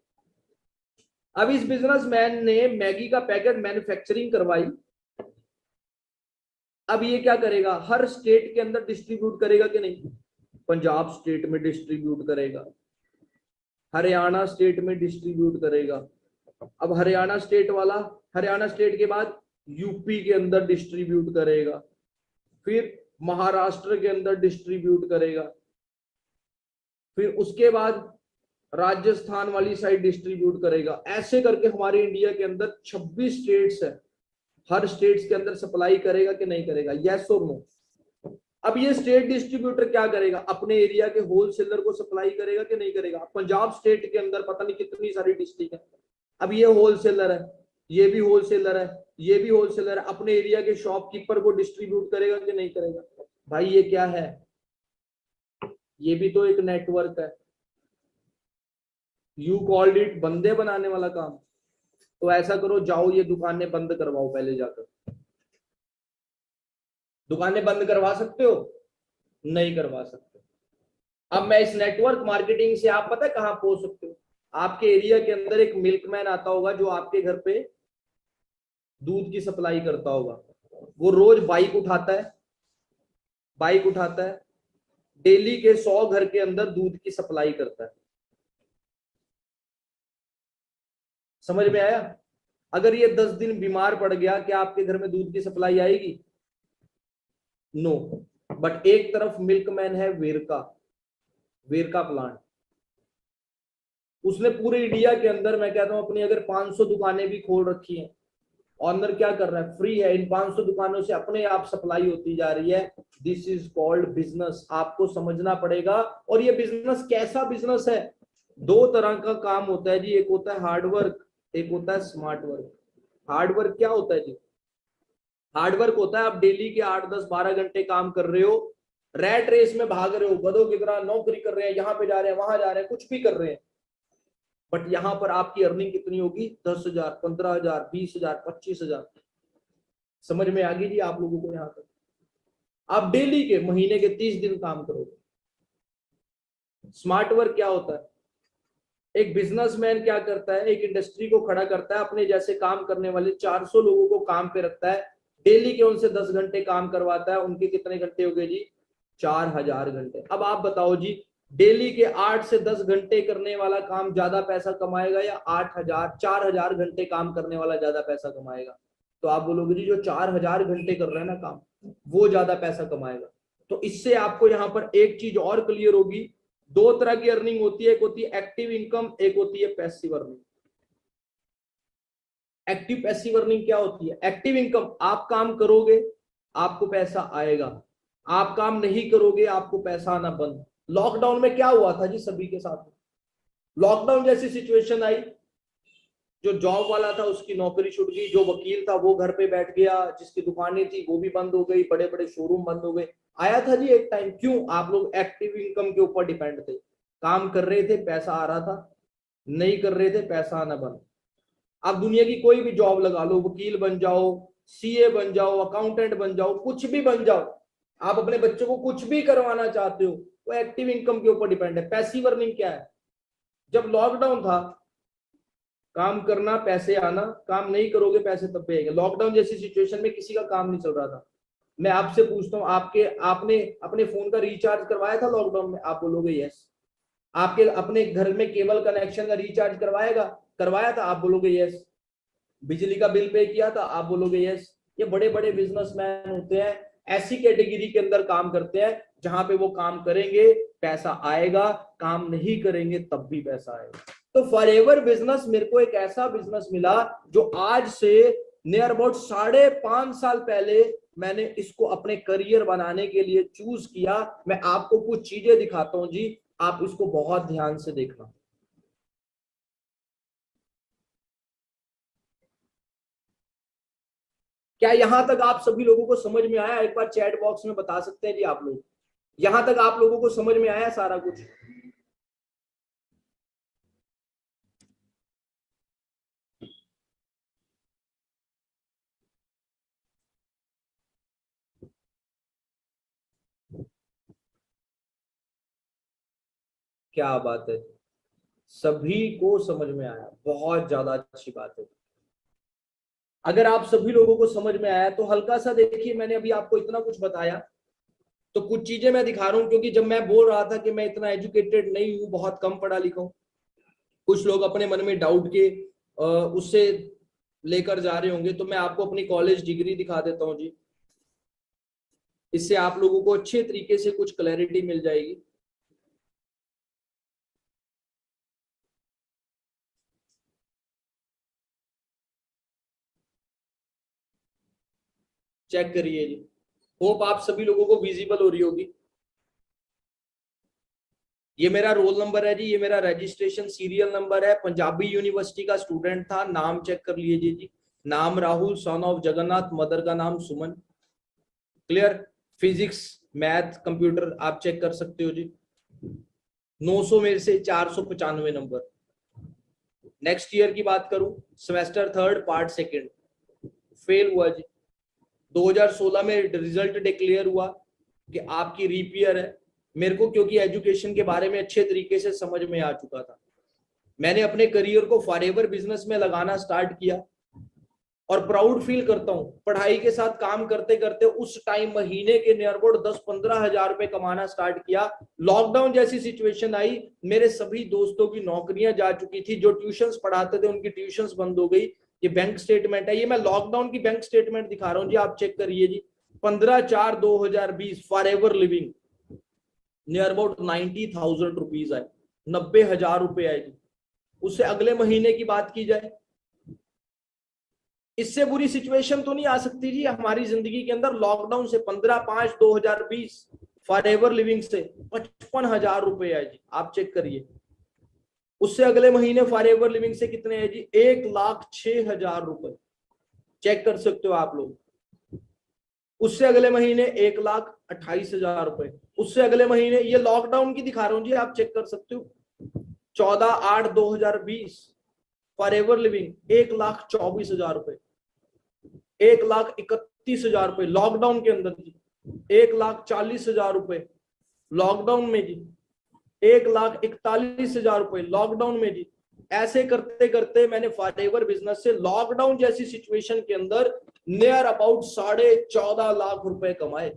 अब इस बिजनेसमैन ने मैगी का पैकेट मैन्युफैक्चरिंग करवाई। अब ये क्या करेगा? हर स्टेट के अंदर डिस्ट्रीब्यूट करेगा कि नहीं? पंजाब स्टेट में डिस्ट्रीब्यूट करेगा, हरियाणा स्टेट में डिस्ट्रीब्यूट करेगा। अब हरियाणा स्टेट के बाद यूपी के अंदर डिस्ट्रीब्यूट करेगा, फिर महाराष्ट्र के अंदर डिस्ट्रीब्यूट करेगा, फिर उसके बाद राजस्थान वाली साइड डिस्ट्रीब्यूट करेगा। ऐसे करके हमारे इंडिया के अंदर 26 स्टेट्स है। हर स्टेट्स के अंदर सप्लाई करेगा कि नहीं करेगा? यस और नो? अब ये स्टेट डिस्ट्रीब्यूटर क्या करेगा? अपने एरिया के होलसेलर को सप्लाई करेगा कि नहीं करेगा? पंजाब स्टेट के अंदर पता नहीं कितनी सारी डिस्ट्रिक्ट है। अब ये होलसेलर है, ये भी होलसेलर है, ये भी होलसेलर है, अपने एरिया के शॉपकीपर को डिस्ट्रीब्यूट करेगा कि नहीं करेगा? भाई ये क्या है? ये भी तो एक नेटवर्क है। यू कॉल्ड इट बंदे बनाने वाला काम। तो ऐसा करो, जाओ ये दुकानें बंद करवाओ पहले जाकर। दुकानें बंद करवा सकते हो? नहीं करवा सकते। अब मैं इस नेटवर्क मार्केटिंग से आप पता है कहां पहुंच सकते हो? आपके एरिया के अंदर एक मिल्कमैन आता होगा जो आपके घर पे दूध की सप्लाई करता होगा। वो रोज बाइक उठाता है, डेली के 100 घर के अंदर दूध की सप्लाई करता है। समझ में आया? अगर ये 10 दिन बीमार पड़ गया, क्या आपके घर में दूध की सप्लाई आएगी? नो। बट एक तरफ मिल्कमैन है वेरका प्लांट। उसने पूरे इंडिया के अंदर मैं कहता हूं अपनी अगर 500 दुकानें भी खोल रखी हैं, ऑनर क्या कर रहा है? फ्री है, इन 500 दुकानों से अपने आप सप्लाई होती जा रही है। This is called business. आपको समझना पड़ेगा। और ये बिजनेस कैसा बिजनेस है? दो तरह का काम होता है जी, एक होता है हार्ड वर्क, एक होता है स्मार्ट वर्क। हार्ड वर्क क्या होता है जी? हार्ड वर्क होता है आप डेली के 8 10 12 घंटे काम कर रहे हो, रैट रेस में भाग रहे हो, गधों की तरह नौकरी कर रहे हैं, यहाँ पे जा रहे हैं, वहां जा रहे हैं, कुछ भी कर रहे हैं। बट यहां पर आपकी अर्निंग कितनी होगी? 10,000, 15,000, 20,000, 25,000। समझ में आ गई जी आप लोगों को? यहाँ तक आप डेली के महीने के 30 दिन काम करोगे। स्मार्ट वर्क क्या होता है? एक बिजनेसमैन क्या करता है? एक इंडस्ट्री को खड़ा करता है, अपने जैसे काम करने वाले 400 लोगों को काम पे रखता है, डेली के उनसे 10 घंटे काम करवाता है। उनके कितने घंटे हो गए जी? 4,000 घंटे। अब आप बताओ जी, डेली के 8 से 10 घंटे करने वाला काम ज्यादा पैसा कमाएगा या 8,000 4,000 घंटे काम करने वाला ज्यादा पैसा कमाएगा? तो आप बोलोगे जी जो 4,000 घंटे कर रहे हैं ना काम, वो ज्यादा पैसा कमाएगा। तो इससे आपको यहाँ पर एक चीज और क्लियर होगी। दो तरह की अर्निंग होती है, एक होती है एक्टिव इनकम, एक होती है passive earning. Active passive earning क्या होती है? एक्टिव इनकम, आप काम करोगे आपको पैसा आएगा, आप काम नहीं करोगे आपको पैसा आना बंद। लॉकडाउन में क्या हुआ था जी सभी के साथ? लॉकडाउन जैसी सिचुएशन आई, जो जॉब वाला था उसकी नौकरी छूट गई, जो वकील था वो घर पे बैठ गया, जिसकी दुकानें थी वो भी बंद हो गई, बड़े बड़े शोरूम बंद हो गए। आया था जी एक टाइम। क्यों? आप लोग एक्टिव इनकम के ऊपर डिपेंड थे, काम कर रहे थे पैसा आ रहा था, नहीं कर रहे थे पैसा आना बंद। आप दुनिया की कोई भी जॉब लगा लो, वकील बन जाओ, सीए बन जाओ, अकाउंटेंट बन जाओ, कुछ भी बन जाओ, आप अपने बच्चों को कुछ भी करवाना चाहते हो, वो एक्टिव इनकम के ऊपर डिपेंड है। पैसिव अर्निंग क्या है? जब लॉकडाउन था, काम करना पैसे आना, काम नहीं करोगे पैसे तब भी आएंगे। लॉकडाउन जैसी सिचुएशन में किसी का काम नहीं चल रहा था। मैं आपसे पूछता हूँ, आपने अपने फोन का रिचार्ज करवाया था लॉकडाउन में? आप बोलोगे यस। आपके अपने घर में केबल कनेक्शन का रिचार्ज करवाया था? आप बोलोगे यस। बिजली का बिल पे किया था? आप बोलोगे यस। ये बड़े बड़े बिजनेसमैन होते हैं, ऐसी कैटेगरी के अंदर काम करते हैं जहां पे वो काम करेंगे पैसा आएगा, काम नहीं करेंगे तब भी पैसा आएगा। तो फॉरएवर बिजनेस मेरे को एक ऐसा बिजनेस मिला जो आज से नियर अबाउट 5.5 साल पहले मैंने इसको अपने करियर बनाने के लिए चूज किया। मैं आपको कुछ चीजें दिखाता हूं जी, आप इसको बहुत ध्यान से देखना। क्या यहां तक आप सभी लोगों को समझ में आया? एक बार चैट बॉक्स में बता सकते हैं जी आप लोग, यहां तक आप लोगों को समझ में आया सारा कुछ? क्या बात है, सभी को समझ में आया, बहुत ज्यादा अच्छी बात है। अगर आप सभी लोगों को समझ में आया तो हल्का सा देखिए, मैंने अभी आपको इतना कुछ बताया, तो कुछ चीजें मैं दिखा रहा हूं, क्योंकि जब मैं बोल रहा था कि मैं इतना एजुकेटेड नहीं हूं, बहुत कम पढ़ा लिखा हूं, कुछ लोग अपने मन में डाउट के उससे लेकर जा रहे होंगे, तो मैं आपको अपनी कॉलेज डिग्री दिखा देता हूं जी। इससे आप लोगों को अच्छे तरीके से कुछ क्लैरिटी मिल जाएगी। चेक करिए जी, होप आप सभी लोगों को विजिबल हो रही होगी। ये मेरा रोल नंबर है जी, ये मेरा रजिस्ट्रेशन सीरियल नंबर है। पंजाबी यूनिवर्सिटी का स्टूडेंट था, नाम चेक कर लीजिए जी। नाम Rahul, son of Jagannath, mother का नाम सुमन। क्लियर? फिजिक्स, मैथ, कंप्यूटर आप चेक कर सकते हो जी। 900 में से 495 नंबर। नेक्स्ट ईयर की बात करूं, semester third part second fail हुआ जी। 2016 में रिजल्ट डिक्लेयर हुआ कि आपकी रीपीयर है। मेरे को क्योंकि एजुकेशन के बारे में अच्छे तरीके से समझ में आ चुका था, मैंने अपने करियर को फॉरएवर बिजनेस में लगाना स्टार्ट किया और प्राउड फील करता हूं पढ़ाई के साथ काम करते करते उस टाइम महीने के नियर अबाउट 10-15 हजार रुपए कमाना स्टार्ट किया। लॉकडाउन जैसी सिचुएशन आई, मेरे सभी दोस्तों की नौकरियां जा चुकी थी, जो ट्यूशंस पढ़ाते थे उनकी ट्यूशंस बंद हो गई। ये बैंक स्टेटमेंट है, ये मैं लॉकडाउन की बैंक स्टेटमेंट दिखा रहा हूँ जी, आप चेक करिए जी। 15/4/2020 for ever living near about 90,000 rupees आए, 90,000 रुपए आए जी। उससे अगले महीने की बात की जाए, इससे बुरी सिचुएशन तो नहीं आ सकती जी हमारी जिंदगी के अंदर। लॉकडाउन से 15/5/2020 फॉर एवर लिविंग से 55,000 रुपए आए जी, आप चेक करिए। उससे अगले महीने फॉर एवर लिविंग से कितने हैं जी, 1,06,000 रुपए, चेक कर सकते हो आप लोग। उससे अगले महीने 1,28,000 रुपए, उससे अगले महीने, ये लॉकडाउन की दिखा रहा हूं जी, आप चेक कर सकते हो। 14/8/2020 फॉर एवर लिविंग 1,24,000 रुपए, 1,31,000 रुपए लॉकडाउन के अंदर जी, 1,40,000 रुपए लॉकडाउन में जी, 1,41,000 रुपए लॉकडाउन में जी। ऐसे करते करते मैंने फॉरएवर बिजनेस से लॉकडाउन जैसी सिचुएशन के अंदर नियर अबाउट 14.5 लाख रुपए कमाए।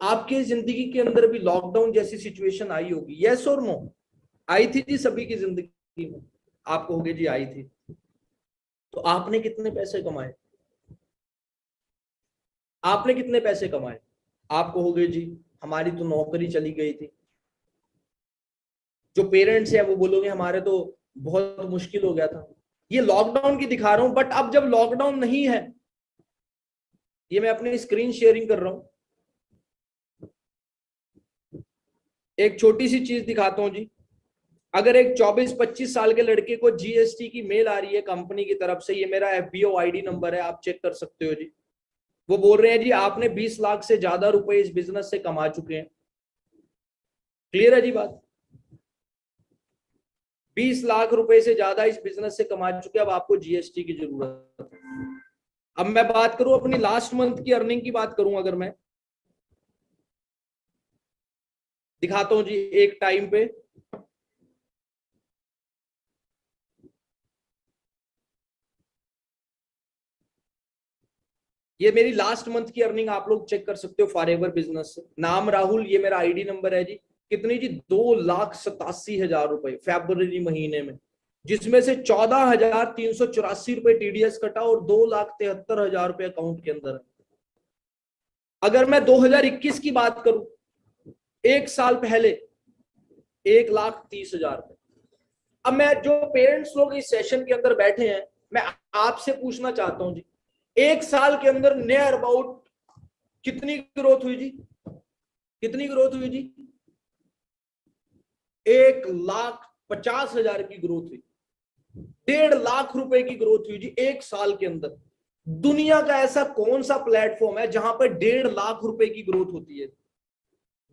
आपके जिंदगी के अंदर भी लॉकडाउन जैसी सिचुएशन आई होगी, यस और नो? आई थी जी सभी की जिंदगी में? आप कहोगे जी आई थी। तो आपने कितने पैसे कमाए? आपने कितने पैसे कमाए? आप कहोगे जी हमारी तो नौकरी चली गई थी। जो पेरेंट्स हैं वो बोलोगे हमारे तो बहुत मुश्किल हो गया था। ये लॉकडाउन की दिखा रहा हूं, बट अब जब लॉकडाउन नहीं है, ये मैं अपनी स्क्रीन शेयरिंग कर रहा हूं, एक छोटी सी चीज दिखाता हूं जी। अगर एक 24-25 साल के लड़के को जीएसटी की मेल आ रही है कंपनी की तरफ से, ये मेरा एफबीओ आईडी नंबर है, आप चेक कर सकते हो जी। वो बोल रहे हैं जी आपने 20 लाख से ज्यादा रुपए इस बिजनेस से कमा चुके हैं। क्लियर है जी बात? 20 लाख रुपए से ज्यादा इस बिजनेस से कमा चुके, अब आपको जीएसटी की जरूरत है। अब मैं बात करूं अपनी लास्ट मंथ की अर्निंग की बात करूं, अगर मैं दिखाता हूं जी एक टाइम पे, ये मेरी लास्ट मंथ की अर्निंग आप लोग चेक कर सकते हो फॉरएवर बिजनेस से। नाम राहुल, ये मेरा आईडी नंबर है जी। कितनी जी, 2,87,000 रुपए फरवरी महीने में, जिसमें से 14,384 रुपए टीडीएस कटा और 2,73,000 रुपए अकाउंट के अंदर है। अगर मैं 2021 की बात करूं, एक साल पहले 1,30,000 रुपए। अब मैं, जो पेरेंट्स लोग इस सेशन के अंदर बैठे हैं, मैं आपसे पूछना चाहता हूं जी, एक साल के अंदर नियर अबाउट कितनी ग्रोथ हुई जी? कितनी ग्रोथ हुई जी? 1,50,000 की ग्रोथ हुई, 1.5 लाख रुपए की ग्रोथ हुई जी एक साल के अंदर। दुनिया का ऐसा कौन सा प्लेटफॉर्म है जहां पर 1.5 लाख रुपए की ग्रोथ होती है?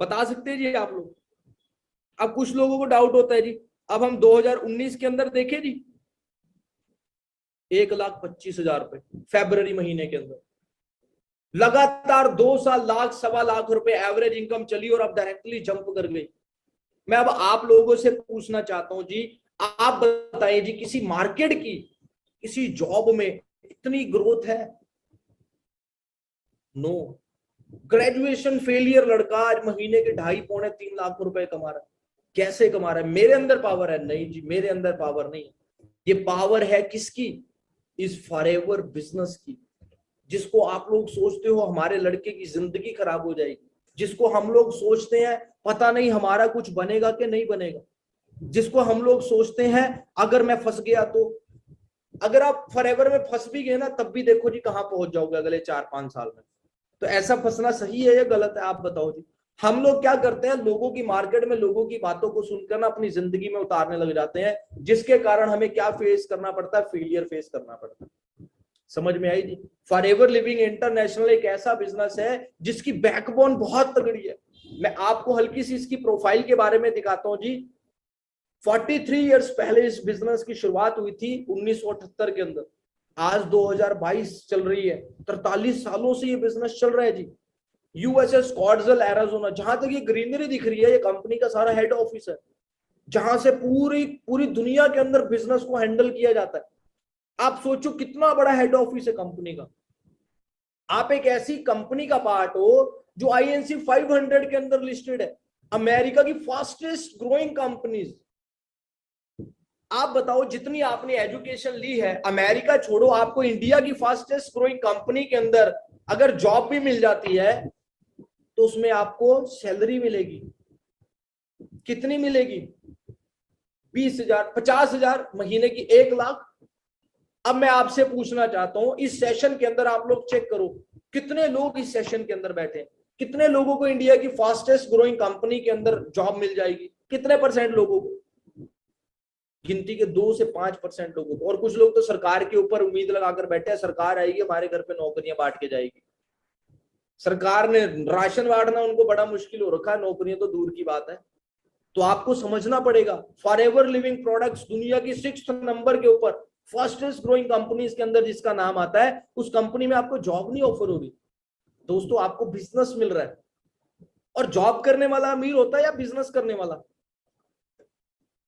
बता सकते हैं जी आप लोग? अब कुछ लोगों को डाउट होता है जी, अब हम 2019 के अंदर देखें जी, 1,25,000 रुपए फरवरी महीने के अंदर। लगातार 2 साल लाख 1.25 लाख रुपए एवरेज इनकम चली और अब डायरेक्टली जंप कर गई। मैं अब आप लोगों से पूछना चाहता हूं जी, आप बताइए जी, किसी मार्केट की, किसी जॉब में इतनी ग्रोथ है? नो। ग्रेजुएशन फेलियर लड़का आज महीने के 2.5-3 लाख रुपए कमा रहा है। कैसे कमा रहा है? मेरे अंदर पावर है? नहीं जी, मेरे अंदर पावर नहीं है। ये पावर है किसकी? इस फॉरएवर बिजनेस की, जिसको आप लोग सोचते हो हमारे लड़के की जिंदगी खराब हो जाएगी, जिसको हम लोग सोचते हैं पता नहीं हमारा कुछ बनेगा कि नहीं बनेगा, जिसको हम लोग सोचते हैं अगर मैं फंस गया तो। अगर आप फॉरएवर में फंस भी गए ना, तब भी देखो जी कहां पहुंच जाओगे अगले 4-5 साल में। तो ऐसा फंसना सही है या गलत है, आप बताओ जी। हम लोग क्या करते हैं, लोगों की मार्केट में लोगों की बातों को सुनकर ना अपनी जिंदगी में उतारने लग जाते हैं, जिसके कारण हमें क्या फेस करना पड़ता है? फेलियर फेस करना पड़ता है। समझ में आई जी? फॉरएवर लिविंग इंटरनेशनल एक ऐसा बिजनेस है जिसकी बैकबोन बहुत तगड़ी है। मैं आपको हल्की सी इसकी प्रोफाइल के बारे में दिखाता हूं जी। 43 इयर्स पहले इस बिजनेस की शुरुआत हुई थी 1978 के अंदर। आज 2022 चल रही है, 43 सालों से ये बिजनेस चल रहा है जी। यूएसएस स्कॉट्सडेल एरिजोना, जहां तक ये ग्रीनरी दिख रही है ये कंपनी का सारा हेड ऑफिस है, जहां से पूरी पूरी दुनिया के अंदर बिजनेस को हैंडल किया जाता है। आप सोचो कितना बड़ा हेड ऑफिस है कंपनी का। आप एक ऐसी कंपनी का पार्ट हो जो आईएनसी 500 के अंदर लिस्टेड है, अमेरिका की फास्टेस्ट ग्रोइंग कंपनीज। आप बताओ जितनी आपने एजुकेशन ली है, अमेरिका छोड़ो, आपको इंडिया की फास्टेस्ट ग्रोइंग कंपनी के अंदर अगर जॉब भी मिल जाती है तो उसमें आपको सैलरी मिलेगी, कितनी मिलेगी? 20,000, 50,000 महीने की, 1 लाख। अब मैं आपसे पूछना चाहता हूं, इस सेशन के अंदर आप लोग चेक करो कितने लोग इस सेशन के अंदर बैठे हैं, कितने लोगों को इंडिया की फास्टेस्ट ग्रोइंग कंपनी के अंदर जॉब मिल जाएगी? कितने परसेंट लोगों को? गिनती के 2 से 5% लोगों को। और कुछ लोग तो सरकार के ऊपर उम्मीद लगाकर बैठे हैं, सरकार आएगी हमारे घर पे नौकरियां बांट के जाएगी। सरकार ने राशन बांटना उनको बड़ा मुश्किल हो रखा है, नौकरियां तो दूर की बात है। तो आपको समझना पड़ेगा, फॉरएवर लिविंग प्रोडक्ट्स दुनिया की 6th नंबर के ऊपर फास्टेस्ट ग्रोइंग कंपनीज के अंदर जिसका नाम आता है, उस कंपनी में आपको जॉब नहीं ऑफर हो रही दोस्तों, आपको बिजनेस मिल रहा है। और जॉब करने वाला अमीर होता है या बिजनेस करने वाला?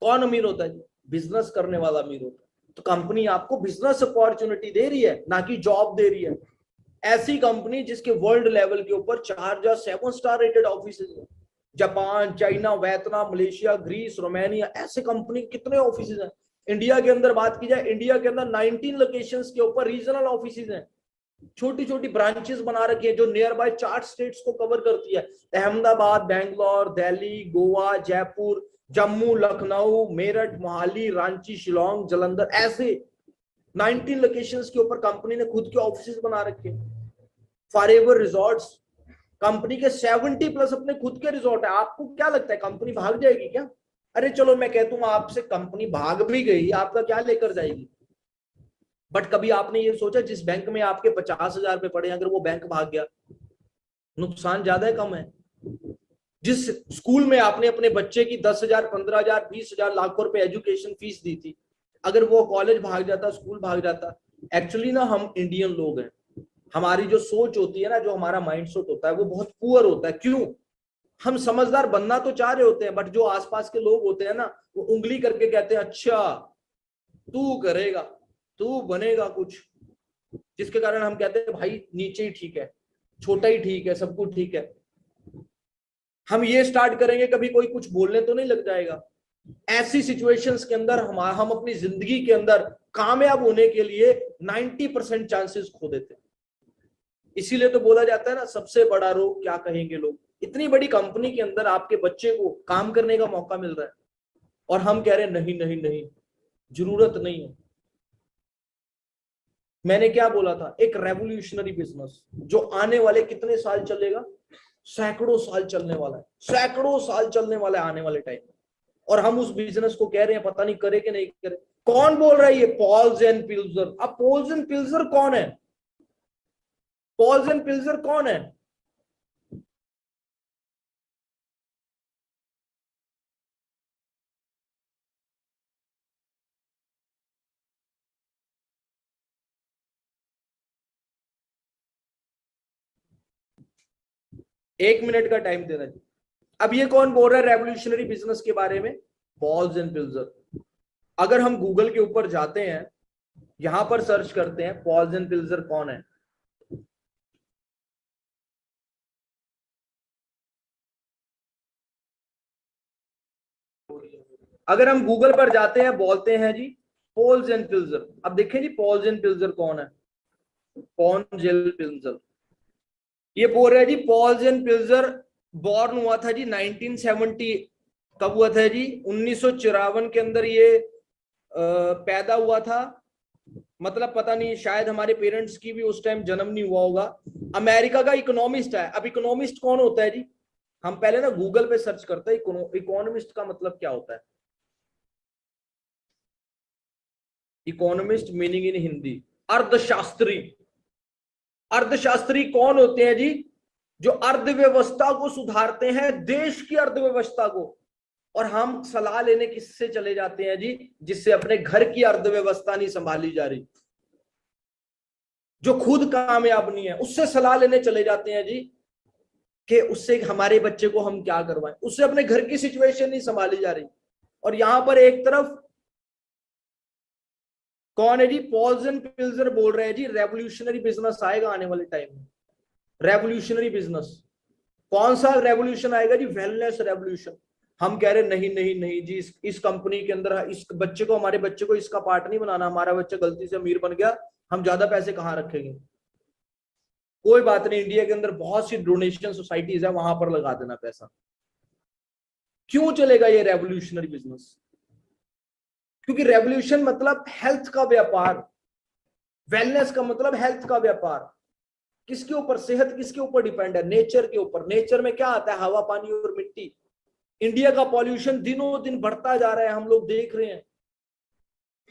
कौन अमीर होता है? बिजनेस करने वाला अमीर होता है। तो कंपनी आपको बिजनेस अपॉर्चुनिटी दे रही है, ना कि जॉब दे रही है। ऐसी कंपनी जिसके वर्ल्ड लेवल के ऊपर 4 या 7 स्टार रेटेड ऑफिस है, Japan, China, Vietnam, Malaysia, Greece, Romania, ऐसे कंपनी कितने ऑफिस हैं। इंडिया के अंदर बात की जाए, इंडिया के अंदर 19 लोकेशंस के ऊपर रीजनल ऑफिस हैं, छोटी छोटी ब्रांचेस बना रखी है जो नियर बाय 4 स्टेट्स को कवर करती है। अहमदाबाद, बैंगलोर, दिल्ली, गोवा, जयपुर, जम्मू, लखनऊ, मेरठ, मोहाली, रांची, शिलोंग, जालंधर, ऐसे 19 लोकेशंस के ऊपर कंपनी ने खुद के ऑफिस बना रखे हैं। फॉरएवर रिजॉर्ट्स, कंपनी के 70 प्लस अपने खुद के रिजॉर्ट है। आपको क्या लगता है कंपनी भाग जाएगी क्या? अरे चलो मैं कहता हूं आपसे, कंपनी भाग भी गई, आपका क्या लेकर जाएगी? बट कभी आपने ये सोचा जिस बैंक में आपके 50,000 रुपए पड़े, अगर वो बैंक भाग गया, नुकसान ज्यादा है कम है? जिस स्कूल में आपने अपने बच्चे की 10,000, 15,000, 20,000, लाखों रुपए एजुकेशन फीस दी थी, अगर वो कॉलेज भाग जाता, स्कूल भाग जाता। एक्चुअली ना हम इंडियन लोग हैं, हमारी जो सोच होती है ना, जो हमारा माइंड सेट होता है वो बहुत पुअर होता है। क्यों? हम समझदार बनना तो चाह रहे होते हैं, बट जो आसपास के लोग होते हैं ना, वो उंगली करके कहते हैं अच्छा तू करेगा, तू बनेगा कुछ, जिसके कारण हम कहते हैं भाई नीचे ही ठीक है, छोटा ही ठीक है, सब कुछ ठीक है। हम ये स्टार्ट करेंगे कभी कोई कुछ बोलने तो नहीं लग जाएगा। ऐसी सिचुएशंस के अंदर हम अपनी जिंदगी के अंदर कामयाब होने के लिए 90% चांसेस खो देते हैं। इसीलिए तो बोला जाता है ना, सबसे बड़ा रोग क्या कहेंगे लोग। इतनी बड़ी कंपनी के अंदर आपके बच्चे को काम करने का मौका मिल रहा है और हम कह रहे हैं नहीं नहीं नहीं, जरूरत नहीं है। मैंने क्या बोला था? एक रेवोल्यूशनरी बिजनेस जो आने वाले कितने साल चलेगा? सैकड़ों साल चलने वाला है, सैकड़ों साल चलने वाला है आने वाले टाइम में। और हम उस बिजनेस को कह रहे हैं पता नहीं करे कि नहीं करे। कौन बोल रहा है ये? पॉल्स एंड पिल्जर। अब पॉल्स एंड पिल्जर कौन है? पॉल्स एंड पिल्जर कौन है? एक मिनट का टाइम देना जी। अब ये कौन बोल रहा है रेवोल्यूशनरी बिजनेस के बारे में? पॉल्स एंड पिल्जर। अगर हम गूगल के ऊपर जाते हैं, यहां पर सर्च करते हैं पॉल्स एंड पिल्जर कौन है, अगर हम गूगल पर जाते हैं, बोलते हैं जी पॉल्स एंड पिल्जर, अब देखें जी पॉल्स एंड पिल्जर कौन है। पॉन्जेल पिल्जर, ये बोल रहे हैं जी पॉल्स एंड पिल्जर बॉर्न हुआ था जी 1970। कब हुआ था जी? 1954 के अंदर ये पैदा हुआ था। मतलब पता नहीं, शायद हमारे पेरेंट्स की भी उस टाइम जन्म नहीं हुआ होगा। अमेरिका का इकोनॉमिस्ट है। अब इकोनॉमिस्ट कौन होता है जी? हम पहले ना गूगल पे सर्च करते हैं इकोनॉमिस्ट का मतलब क्या होता है। इकोनॉमिस्ट मीनिंग इन हिंदी अर्थशास्त्री। अर्थशास्त्री कौन होते हैं जी? जो अर्थव्यवस्था को सुधारते हैं, देश की अर्थव्यवस्था को। और हम सलाह लेने किससे चले जाते हैं जी? जिससे अपने घर की अर्थव्यवस्था नहीं संभाली जा रही, जो खुद कामयाब नहीं है, उससे सलाह लेने चले जाते हैं जी कि उससे हमारे बच्चे को हम क्या करवाएं, उससे अपने घर की सिचुएशन नहीं संभाली जा रही। और यहां पर एक तरफ कौन है जी? पॉल्सन पिल्जर बोल रहे हैं जी रेवोल्यूशनरी बिजनेस आएगा आने वाले टाइम में। रेवोल्यूशनरी बिजनेस, कौन सा रेवोल्यूशन आएगा जी? Wellness revolution. हम कह रहे नहीं नहीं नहीं जी, इस कंपनी के अंदर इस बच्चे को, हमारे बच्चे को इसका पार्ट नहीं बनाना, हमारा बच्चा गलती से अमीर बन गया, हम ज्यादा पैसे कहां रखेंगे? कोई बात नहीं, इंडिया के अंदर बहुत सी डोनेशन सोसाइटीज है, वहां पर लगा देना पैसा। क्यों चलेगा ये रेवोल्यूशनरी बिजनेस? क्योंकि रेवोल्यूशन मतलब हेल्थ का व्यापार, वेलनेस का मतलब हेल्थ का व्यापार। किसके ऊपर? सेहत किसके ऊपर डिपेंड है? नेचर के ऊपर। नेचर में क्या आता है? हवा, पानी और मिट्टी। इंडिया का पॉल्यूशन दिनों दिन बढ़ता जा रहा है, हम लोग देख रहे हैं।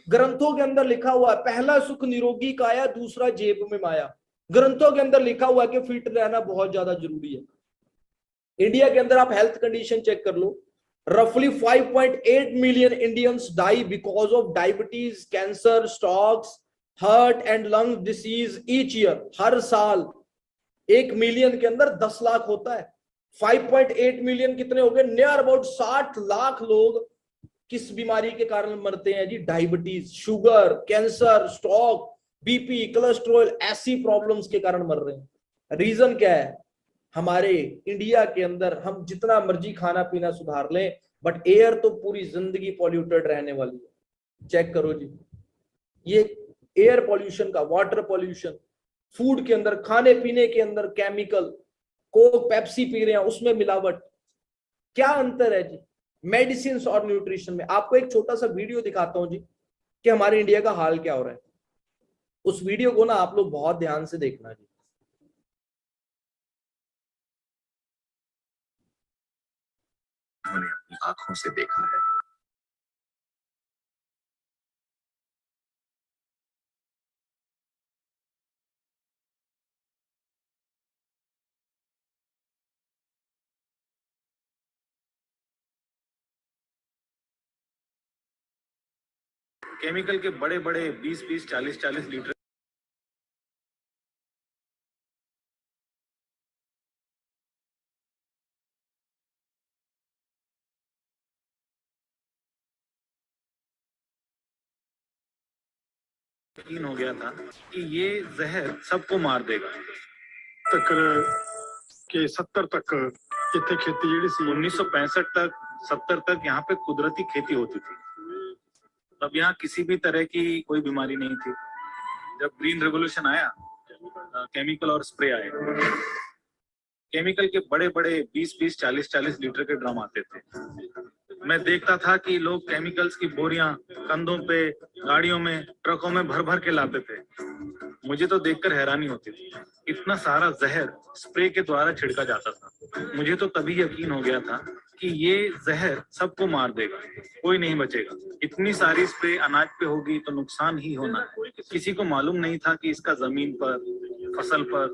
ग्रंथों के अंदर लिखा हुआ है, पहला सुख निरोगी काया, दूसरा जेब में माया। ग्रंथों के अंदर लिखा हुआ है कि फिट रहना बहुत ज्यादा जरूरी है। इंडिया के अंदर आप हेल्थ कंडीशन चेक कर लो, रफली 5.8 million Indians die because of diabetes, cancer, strokes, heart and lung disease each year. हर साल 1 मिलियन के अंदर 10 लाख होता है। 5.8 मिलियन कितने हो गए? नियर अबाउट 60 लाख लोग किस बीमारी के कारण मरते हैं जी? Diabetes, sugar, cancer, stroke, BP, cholesterol, ऐसी प्रॉब्लम्स के कारण मर रहे हैं। रीजन क्या है? हमारे इंडिया के अंदर हम जितना मर्जी खाना पीना सुधार लें, बट एयर तो पूरी जिंदगी पॉल्यूटेड रहने वाली है। चेक करो जी, ये एयर पॉल्यूशन का, वाटर पॉल्यूशन, फूड के अंदर, खाने पीने के अंदर केमिकल, कोक पेप्सी पी रहे हैं उसमें मिलावट। क्या अंतर है जी मेडिसिन और न्यूट्रिशन में? आपको एक छोटा सा वीडियो दिखाता हूं जी कि हमारे इंडिया का हाल क्या हो रहा है। उस वीडियो को ना आप लोग बहुत ध्यान से देखना जी। उन्होंने अपनी आंखों से देखा है। केमिकल के बड़े बड़े 20-20, 40-40 लीटर यकीन हो गया था कि ये जहर सबको मार देगा। तक के 70 तक इतने खेती ਜਿਹੜੀ ਸੀ 1965 तक 70 तक यहाँ पे कुदरती खेती होती थी। तब यहाँ किसी भी तरह की कोई बीमारी नहीं थी। जब ग्रीन रेवोल्यूशन आया, केमिकल और स्प्रे आए, केमिकल के बड़े बड़े 20-20, 40-40 लीटर के ड्रम आते थे। मैं देखता था कि लोग केमिकल्स की बोरियां कंधों पे, गाड़ियों में, ट्रकों में भर भर के लाते थे। मुझे तो देखकर हैरानी होती थी, इतना सारा जहर स्प्रे के द्वारा छिड़का जाता था। मुझे तो तभी यकीन हो गया था कि ये जहर सबको मार देगा, कोई नहीं बचेगा। इतनी सारी स्प्रे अनाज पे होगी तो नुकसान ही होना है। किसी को मालूम नहीं था कि इसका जमीन पर, फसल पर,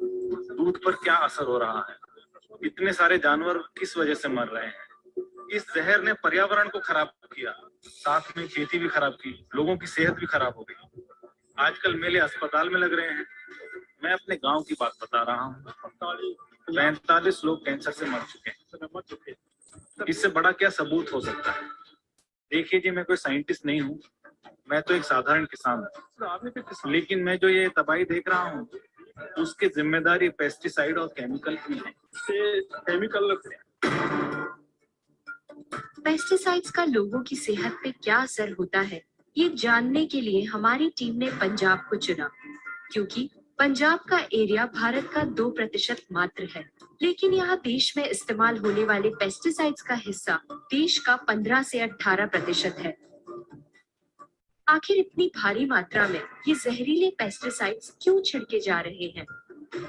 दूध पर क्या असर हो रहा है। इतने सारे जानवर किस वजह से मर रहे हैं। इस जहर ने पर्यावरण को खराब किया, साथ में खेती भी खराब की, लोगों की सेहत भी खराब हो गई। आजकल मेले अस्पताल में लग रहे हैं। मैं अपने गांव की बात बता रहा हूँ। 45 लोग कैंसर से मर चुके हैं। इससे बड़ा क्या सबूत हो सकता है? देखिए जी, मैं कोई साइंटिस्ट नहीं हूँ, मैं तो एक साधारण किसान हूँ, लेकिन मैं जो ये तबाही देख रहा हूँ उसकी जिम्मेदारी पेस्टिसाइड और केमिकल की है। केमिकल पेस्टिसाइड्स का लोगों की सेहत पे क्या असर होता है, ये जानने के लिए हमारी टीम ने पंजाब को चुना, क्योंकि पंजाब का एरिया भारत का 2% मात्र है, लेकिन यहाँ देश में इस्तेमाल होने वाले पेस्टिसाइड्स का हिस्सा देश का 15 से 18% है। आखिर इतनी भारी मात्रा में ये जहरीले पेस्टिसाइड्स क्यों छिड़के जा रहे हैं?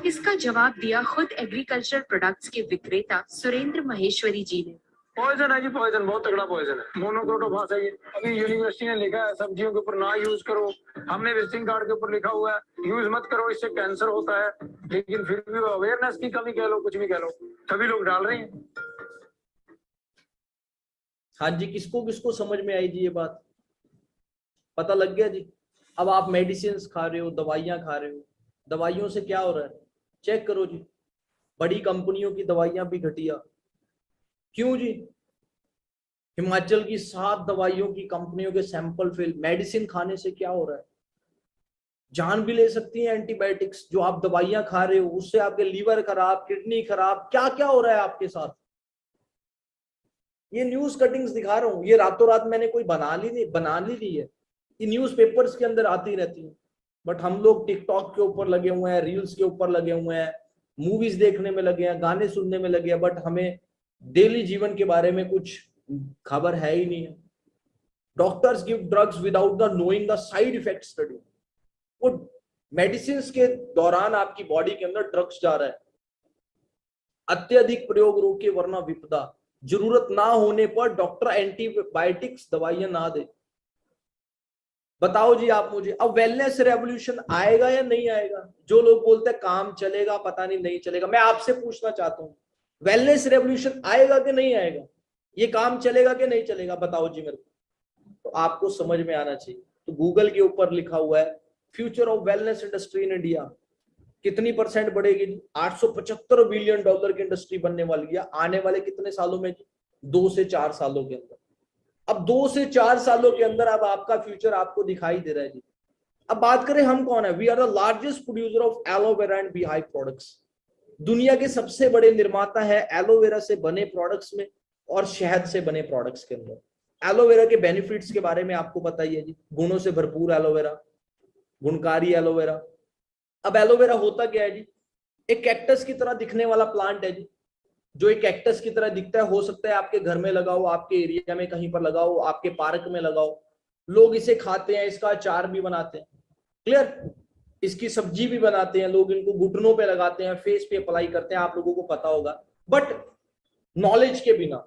इसका जवाब दिया खुद एग्रीकल्चर प्रोडक्ट्स के विक्रेता सुरेंद्र महेश्वरी जी ने। पॉइजन है जी, पॉइजन, बहुत तगड़ा पॉइजन है। मोनोक्रोटोफास है ये। अभी यूनिवर्सिटी ने लिखा है सब्जियों के ऊपर ना यूज करो, हमने विजिटिंग कार्ड के ऊपर लिखा हुआ है यूज मत करो, इससे कैंसर होता है, लेकिन फिर भी अवेयरनेस की कमी कह लो, कुछ भी कह लो, सभी लोग डाल रहे हैं। हाँ जी, किसको किसको समझ में आई जी ये बात? पता लग गया जी। अब आप मेडिसिन खा रहे हो, दवाइयां खा रहे हो, दवाइयों से क्या हो रहा है चेक करो जी। बड़ी कंपनियों की दवाइयां भी घटिया। क्यों जी? हिमाचल की 7 दवाइयों की कंपनियों के सैंपल फेल। मेडिसिन खाने से क्या हो रहा है? जान भी ले सकती है एंटीबायोटिक्स। जो आप दवाइयां खा रहे हो उससे आपके लीवर खराब, किडनी खराब, क्या क्या हो रहा है आपके साथ। ये न्यूज कटिंग्स दिखा रहा हूं, ये रातों रात मैंने कोई बना ली है। ये न्यूज पेपर्स के अंदर आती रहती है। बट हम लोग टिकटॉक के ऊपर लगे हुए हैं, रील्स के ऊपर लगे हुए हैं, मूवीज देखने में लगे हैं, गाने सुनने में लगे हैं, बट हमें डेली जीवन के बारे में कुछ खबर है ही नहीं है। Doctors give drugs without the knowing the side effect study. वो मेडिसिन के दौरान आपकी बॉडी के अंदर ड्रग्स जा रहा है। अत्यधिक प्रयोग रोके वरना विपदा। जरूरत ना होने पर डॉक्टर एंटीबायोटिक्स दवाइयां ना दे। बताओ जी आप मुझे, अब वेलनेस रेवोल्यूशन आएगा या नहीं आएगा? जो लोग बोलते हैं काम चलेगा, पता नहीं चलेगा, मैं आपसे पूछना चाहता हूं, वेलनेस रेवोल्यूशन आएगा कि नहीं आएगा? ये काम चलेगा कि नहीं चलेगा? बताओ जी मेरे को। तो आपको समझ में आना चाहिए। तो गूगल के ऊपर लिखा हुआ है future of wellness industry in India. कितनी परसेंट बढ़ेगी? 875 बिलियन डॉलर की इंडस्ट्री बनने वाली है आने वाले कितने सालों में जी? 2 से 4 सालों के अंदर। अब 2 से 4 सालों के अंदर अब आपका फ्यूचर आपको दिखाई दे रहा है जी। अब बात करें हम कौन है? We are the largest producer of aloe vera and beehive products. दुनिया के सबसे बड़े निर्माता है एलोवेरा से बने प्रोडक्ट्स में और शहद से बने प्रोडक्ट्स के अंदर। एलोवेरा के बेनिफिट्स के बारे में आपको पता ही है जी। गुणों से भरपूर एलोवेरा, गुणकारी एलोवेरा। अब एलोवेरा होता क्या है जी? एक कैक्टस की तरह दिखने वाला प्लांट है जी। जो एक कैक्टस की तरह दिखता है, हो सकता है आपके घर में लगाओ, आपके एरिया में कहीं पर लगाओ, आपके पार्क में लगाओ। लोग इसे खाते हैं, इसका अचार भी बनाते हैं, क्लियर, इसकी सब्जी भी बनाते हैं लोग, इनको घुटनों पे लगाते हैं, फेस पे अप्लाई करते हैं, आप लोगों को पता होगा। बट नॉलेज के बिना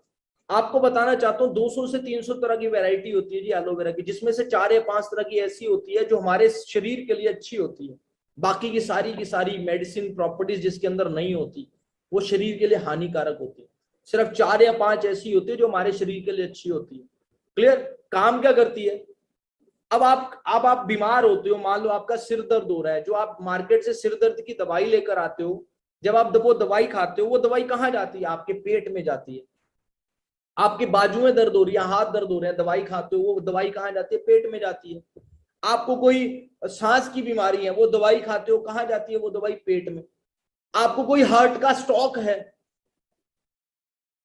आपको बताना चाहता हूं 200 से 300 तरह की वैरायटी होती है जी एलोवेरा की, जिसमें से 4 या 5 तरह की ऐसी होती है जो हमारे शरीर के लिए अच्छी होती है। बाकी की सारी मेडिसिन प्रॉपर्टीज जिसके अंदर नहीं होती वो शरीर के लिए हानिकारक होती है। सिर्फ 4 या 5 ऐसी होती है जो हमारे शरीर के लिए अच्छी होती है। क्लियर? काम क्या करती है? अब आप बीमार होते हो, मान लो आपका सिर दर्द हो रहा है, जो आप मार्केट से सिर दर्द की दवाई लेकर आते हो, जब आप वो दवाई खाते हो, वो दवाई कहाँ जाती है? आपके पेट में जाती है। आपके बाजू में दर्द हो रही है, हाथ दर्द हो रहा है, दवाई खाते हो, वो दवाई कहाँ जाती है? पेट में जाती है। आपको कोई सांस की बीमारी है, वो दवाई खाते हो, कहाँ जाती है वो दवाई? पेट में। आपको कोई हार्ट का स्ट्रोक है,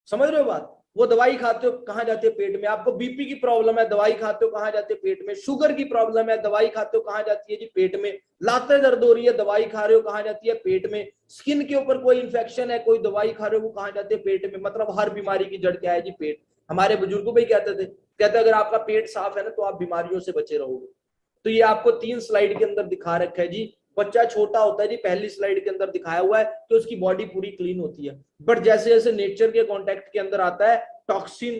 समझ रहे हो बात? वो दवाई खाते हो, कहाँ जाती है? पेट में। आपको बीपी की प्रॉब्लम है, दवाई खाते हो, कहाँ जाती है? पेट में। शुगर की प्रॉब्लम है, दवाई खाते हो, कहाँ जाती है जी? पेट में। लातें दर्द हो रही है, दवाई खा रहे हो, कहाँ जाती है? पेट में। स्किन के ऊपर कोई इंफेक्शन है, कोई दवाई खा रहे हो, वो कहाँ जाती है? पेट में। मतलब हर बीमारी की जड़ क्या है जी? पेट। हमारे बुजुर्गों भी कहते थे अगर आपका पेट साफ है ना तो आप बीमारियों से बचे रहोगे। तो ये आपको 3 स्लाइड के अंदर दिखा रखा है जी। बच्चा छोटा होता है जी, पहली स्लाइड के अंदर दिखाया हुआ है, तो उसकी बॉडी पूरी क्लीन होती है। बट जैसे जैसे नेचर के कांटेक्ट के अंदर आता है, टॉक्सिन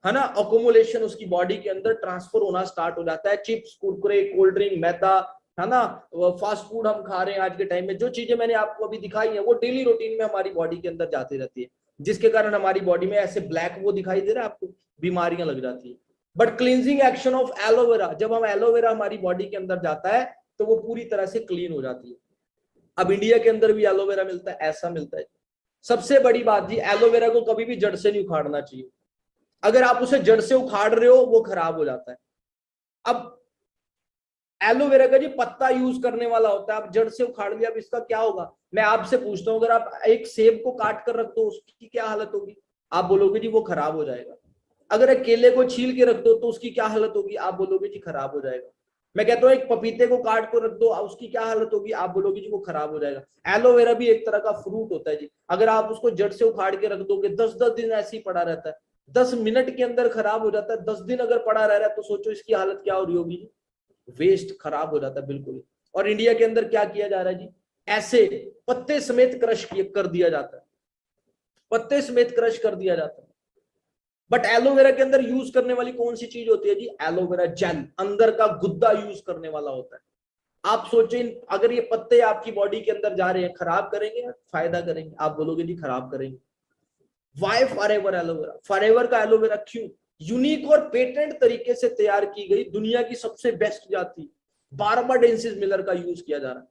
है ना, अकोमुलेशन उसकी बॉडी के अंदर ट्रांसफर होना स्टार्ट हो जाता है। चिप्स, कुरकुरे, कोल्ड ड्रिंक, मैदा, है ना, फास्ट फूड हम खा रहे हैं आज के टाइम में। जो चीजें मैंने आपको अभी दिखाई है वो डेली रूटीन में हमारी बॉडी के अंदर जाती रहती है, जिसके कारण हमारी बॉडी में ऐसे ब्लैक वो दिखाई दे रहा है आपको, बीमारियां लग जाती है। But cleansing action of aloe vera, जब हम एलोवेरा हमारी बॉडी के अंदर जाता है तो वो पूरी तरह से क्लीन हो जाती है। अब इंडिया के अंदर भी एलोवेरा मिलता है, ऐसा मिलता है। सबसे बड़ी बात जी, एलोवेरा को कभी भी जड़ से नहीं उखाड़ना चाहिए। अगर आप उसे जड़ से उखाड़ रहे हो वो खराब हो जाता है। अब एलोवेरा का जी पत्ता यूज करने वाला होता है, आप जड़ से उखाड़ लिया, अब इसका क्या होगा? मैं आपसे पूछता हूं, अगर आप एक सेब को काट कर रख दो उसकी क्या हालत होगी? आप बोलोगे जी वो खराब हो जाएगा। अगर एक केले को छील के रख दो तो उसकी क्या हालत होगी? आप बोलोगे जी खराब हो जाएगा। मैं कहता हूँ एक पपीते को काट को रख दो, उसकी क्या हालत होगी? आप बोलोगे जी वो खराब हो जाएगा। एलोवेरा भी एक तरह का फ्रूट होता है जी। अगर आप उसको जड़ से उखाड़ के रख दोगे, 10-10 दिन ऐसे ही पड़ा रहता है, 10 मिनट के अंदर खराब हो जाता है। 10 दिन अगर पड़ा रह रहा है तो सोचो इसकी हालत क्या हो रही होगी जी? वेस्ट, खराब हो जाता है बिल्कुल। और इंडिया के अंदर क्या किया जा रहा है जी? ऐसे पत्ते समेत क्रश कर दिया जाता है, पत्ते समेत क्रश कर दिया जाता है। बट एलोवेरा के अंदर यूज करने वाली कौन सी चीज होती है जी? एलोवेरा जेल, अंदर का गुद्दा यूज करने वाला होता है। आप सोचें अगर ये पत्ते आपकी बॉडी के अंदर जा रहे हैं, खराब करेंगे या फायदा करेंगे? आप बोलोगे जी खराब करेंगे। Why Forever aloe vera? फॉरएवर का एलोवेरा क्यों? यूनिक और पेटेंट तरीके से तैयार की गई दुनिया की सबसे बेस्ट जाति बारबाडेंसिस मिलर का यूज किया जा रहा है।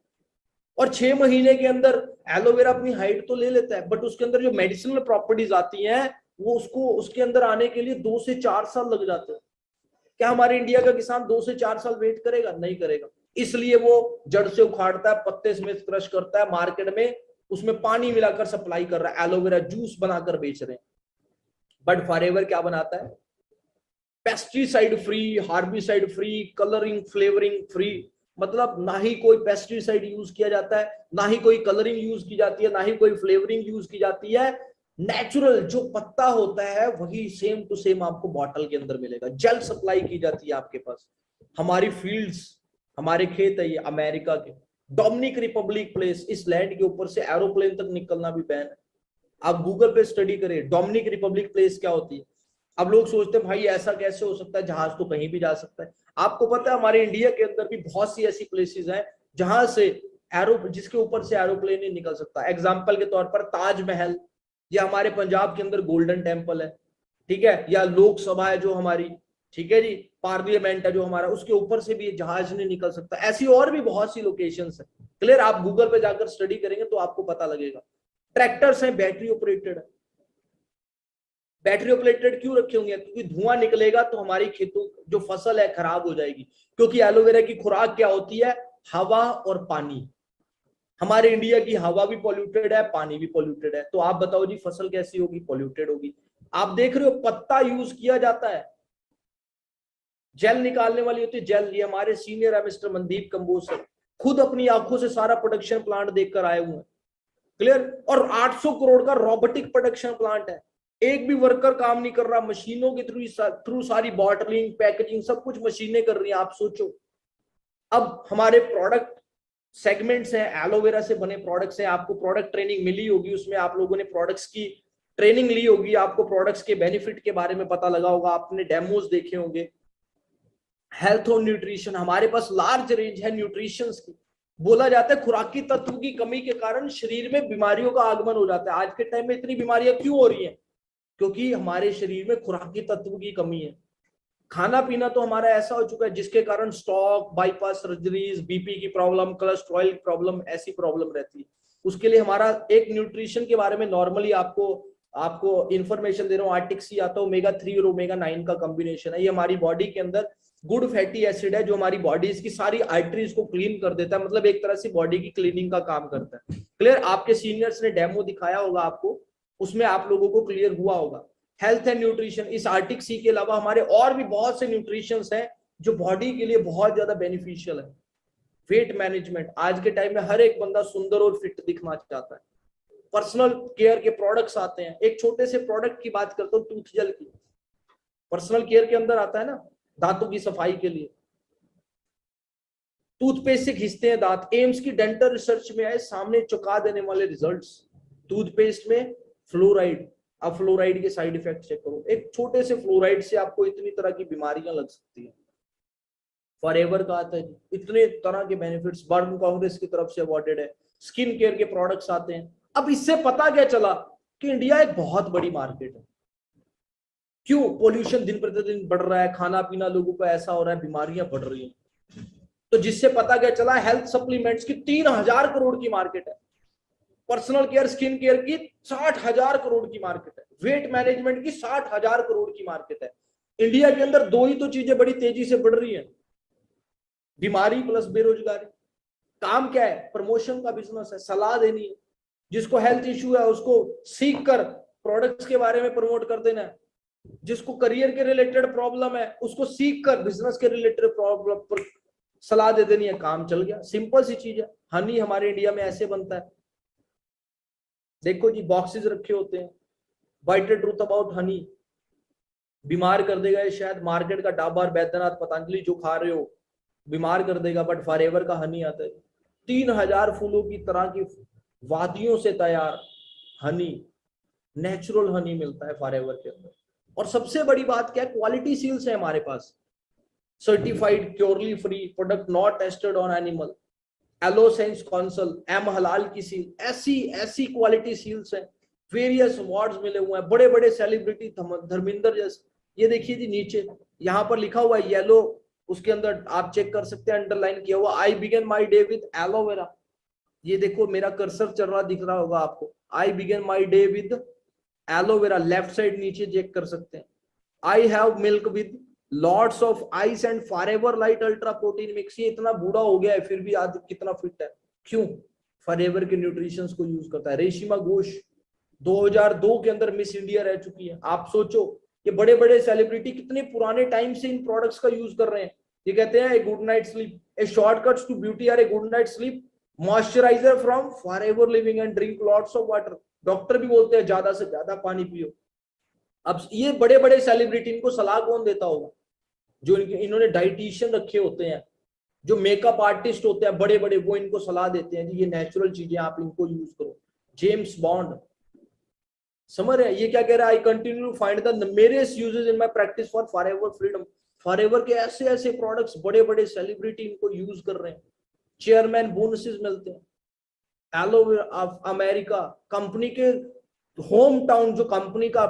और 6 महीने के अंदर एलोवेरा अपनी हाइट तो ले लेता है, बट उसके अंदर जो मेडिसिनल प्रॉपर्टीज आती हैं वो उसको उसके अंदर आने के लिए 2 से 4 साल लग जाते हैं। क्या हमारे इंडिया का किसान 2 से 4 साल वेट करेगा? नहीं करेगा। इसलिए वो जड़ से उखाड़ता है, पत्ते समेत क्रश करता है, मार्केट में उसमें पानी मिलाकर सप्लाई कर रहा है, एलोवेरा जूस बनाकर बेच रहे हैं। बट फॉरएवर क्या बनाता है? Pesticide free, herbicide free, colouring flavouring free. मतलब ना ही कोई पेस्टिसाइड यूज किया जाता है, ना ही कोई कलरिंग यूज की जाती है, ना ही कोई फ्लेवरिंग यूज की जाती है। नेचुरल जो पत्ता होता है वही सेम टू सेम आपको बॉटल के अंदर मिलेगा। जेल सप्लाई की जाती है आपके पास। हमारी फील्ड्स, हमारे खेत है ये अमेरिका के, डोमिनिक रिपब्लिक प्लेस, इस लैंड के ऊपर से एरोप्लेन तक निकलना भी बैन है। आप गूगल पे स्टडी करें डोमिनिक रिपब्लिक प्लेस क्या होती है। अब लोग सोचते हैं भाई ऐसा कैसे हो सकता है, जहाज तो कहीं भी जा सकता है। आपको पता है हमारे इंडिया के अंदर भी बहुत सी ऐसी प्लेसेस हैं जहां से जिसके ऊपर से एरोप्लेन नहीं निकल सकता। एग्जाम्पल के तौर पर ताजमहल, या हमारे पंजाब के अंदर गोल्डन टेम्पल है, ठीक है, या लोकसभा है जो हमारी, ठीक है जी, पार्लियामेंट है जो हमारा, उसके ऊपर से भी जहाज नहीं निकल सकता। ऐसी और भी बहुत सी लोकेशंस है। क्लियर? आप गूगल पे जाकर स्टडी करेंगे तो आपको पता लगेगा। ट्रैक्टर्स हैं बैटरी ऑपरेटेड है। बैटरी ऑपरेटेड क्यों रखे होंगे? क्योंकि धुआं निकलेगा तो हमारी खेतों जो फसल है खराब हो जाएगी। क्योंकि एलोवेरा की खुराक क्या होती है? हवा और पानी। हमारे इंडिया की हवा भी पॉल्यूटेड है, पानी भी पॉल्यूटेड है, तो आप बताओ जी फसल कैसी होगी? पॉल्यूटेड होगी। आप देख रहे हो पत्ता यूज किया जाता है, जेल निकालने वाली होती है जेल। ये हमारे सीनियर है मिस्टर मनदीप कंबोज सर, खुद अपनी आंखों से सारा प्रोडक्शन प्लांट देखकर आए हुए हैं। क्लियर? और 800 करोड़ का रोबोटिक प्रोडक्शन प्लांट है। एक भी वर्कर काम नहीं कर रहा, मशीनों के थ्रू सारी बॉटलिंग, पैकेजिंग सब कुछ मशीनें कर रही हैं। आप सोचो, अब हमारे प्रोडक्ट सेगमेंट्स हैं, एलोवेरा से बने प्रोडक्ट्स हैं। आपको प्रोडक्ट ट्रेनिंग मिली होगी, उसमें आप लोगों ने प्रोडक्ट्स की ट्रेनिंग ली होगी, आपको प्रोडक्ट्स के बेनिफिट के बारे में पता लगा होगा, आपने डेमोज देखे होंगे। हेल्थ और न्यूट्रिशन, हमारे पास लार्ज रेंज है न्यूट्रिशंस की। बोला जाता है खुराकी तत्व की कमी के कारण शरीर में बीमारियों का आगमन हो जाता है। आज के टाइम में इतनी बीमारियां क्यों हो रही हैं? क्योंकि हमारे शरीर में खुराकी तत्व की कमी है। खाना पीना तो हमारा ऐसा हो चुका है जिसके कारण स्ट्रोक, बाईपास सर्जरीज, बीपी की प्रॉब्लम, कोलेस्ट्रॉल प्रॉब्लम, ऐसी प्रॉब्लम रहती है। उसके लिए हमारा एक न्यूट्रिशन के बारे में नॉर्मली आपको इंफॉर्मेशन दे रहा हूँ। आर्टिक्सी आता है, ओमेगा 3 और ओमेगा 9 का कॉम्बिनेशन है। ये हमारी बॉडी के अंदर गुड फैटी एसिड है जो हमारी बॉडी की सारी आर्टरीज को क्लीन कर देता है। मतलब एक तरह से बॉडी की क्लीनिंग का काम करता है। क्लियर? आपके सीनियर्स ने डेमो दिखाया होगा आपको, उसमें आप लोगों को क्लियर हुआ होगा। हेल्थ एंड न्यूट्रिशन, इस आर्टिक सी के अलावा हमारे और भी बहुत से न्यूट्रिशंस हैं जो बॉडी के लिए बहुत ज्यादा बेनिफिशियल है। वेट मैनेजमेंट, आज के टाइम में हर एक बंदा सुंदर और फिट दिखना चाहता है। पर्सनल केयर के प्रोडक्ट्स आते हैं। एक छोटे से प्रोडक्ट की बात करता हूँ, टूथ जेल की। पर्सनल केयर के अंदर आता है ना, दांतों की सफाई के लिए टूथपेस्ट से घिसते हैं दांत। एम्स की डेंटल रिसर्च में आए सामने चौंका देने वाले रिजल्ट्स। टूथपेस्ट में फ्लोराइड, अब फ्लोराइड के साइड इफेक्ट चेक करो। एक छोटे से फ्लोराइड से आपको इतनी तरह की बीमारियां लग सकती है। फॉरएवर का आता है, इतने तरह के बेनिफिट्स बर्न कांग्रेस की तरफ से अवॉर्डेड है। स्किन केयर के प्रोडक्ट्स आते हैं। अब इससे पता क्या चला कि इंडिया एक बहुत बड़ी मार्केट है। क्यों? पोल्यूशन दिन प्रतिदिन बढ़ रहा है, खाना पीना लोगों का ऐसा हो रहा है, बीमारियां बढ़ रही हैं। तो जिससे पता क्या चला, हेल्थ सप्लीमेंट्स की 3000 करोड़ की मार्केट है। पर्सनल केयर, स्किन केयर की 60,000 करोड़ की मार्केट है। वेट मैनेजमेंट की 60,000 करोड़ की मार्केट है। इंडिया के अंदर दो ही तो चीजें बड़ी तेजी से बढ़ रही हैं, बीमारी प्लस बेरोजगारी। काम क्या है? प्रमोशन का बिजनेस है, सलाह देनी है। जिसको हेल्थ इश्यू है उसको सीख कर प्रोडक्ट्स के बारे में प्रमोट कर देना है। जिसको करियर के रिलेटेड प्रॉब्लम है उसको सीख कर बिजनेस के रिलेटेड प्रॉब्लम पर सलाह दे देनी है, काम चल गया। सिंपल सी चीज है। हनी हमारे इंडिया में ऐसे बनता है, देखो जी, बॉक्सेस रखे होते हैं, वाइट ट्रूथ अबाउट हनी। बीमार कर देगा ये शायद मार्केट का डाबर, बैद्यनाथ, पतंजलि जो खा रहे हो बीमार कर देगा, बट फॉरएवर का हनी आता है। 3000 फूलों की तरह की वादियों से तैयार हनी, नेचुरल हनी मिलता है फॉरएवर के अंदर। और सबसे बड़ी बात क्या है, क्वालिटी सील्स है हमारे पास। Certified cruelty free product, not tested on animal, aloe science council, एम हलाल की सील, ऐसी क्वालिटी सील्स हैं। वेरियस अवार्ड्स मिले हुए हैं, बड़े बड़े सेलिब्रिटी धर्मेंद्र जैसे ये देखिए जी नीचे यहाँ पर लिखा हुआ है येलो, उसके अंदर आप चेक कर सकते हैं अंडरलाइन किया हुआ, I begin my day with aloe vera. ये देखो मेरा कर्सर चल रहा दिख रहा होगा आपको, I begin my day with aloe vera, left side नीचे चेक कर सकते हैं। I have milk with lots of ice and Forever Lite Ultra protein mix. ये इतना बूढ़ा हो गया है फिर भी आज कितना फिट है, क्यों? फॉरएवर के न्यूट्रिशंस को यूज करता है। रेशिमा घोष 2002 के अंदर मिस इंडिया रह चुकी है। आप सोचो ये बड़े बड़े सेलिब्रिटी कितने पुराने टाइम से इन प्रोडक्ट्स का यूज कर रहे हैं। ये कहते हैं a good night sleep, a shortcuts to beauty are a good night sleep, moisturiser from Forever Living and drink lots of water. Doctor भी बोलते हैं ज्यादा से ज्यादा पानी पियो। अब ये बड़े बड़े सेलिब्रिटी इनको सलाह कौन देता होगा? जो इन्होंने डाइटिशियन रखे होते हैं, जो मेकअप आर्टिस्ट होते हैं बड़े बड़े, वो इनको सलाह देते हैं जी ये नेचुरल चीजें आप इनको यूज करो। जेम्स बॉन्ड, समझ रहे हैं ये क्या कह रहा है? I continue to find the numerous uses in my practice for forever freedom। Forever के ऐसे ऐसे प्रोडक्ट्स बड़े बड़े सेलिब्रिटी इनको यूज कर रहे हैं, चेयरमैन बोनसेस मिलते हैं। एलोवेरा ऑफ अमेरिका कंपनी के होम टाउन जो कंपनी का,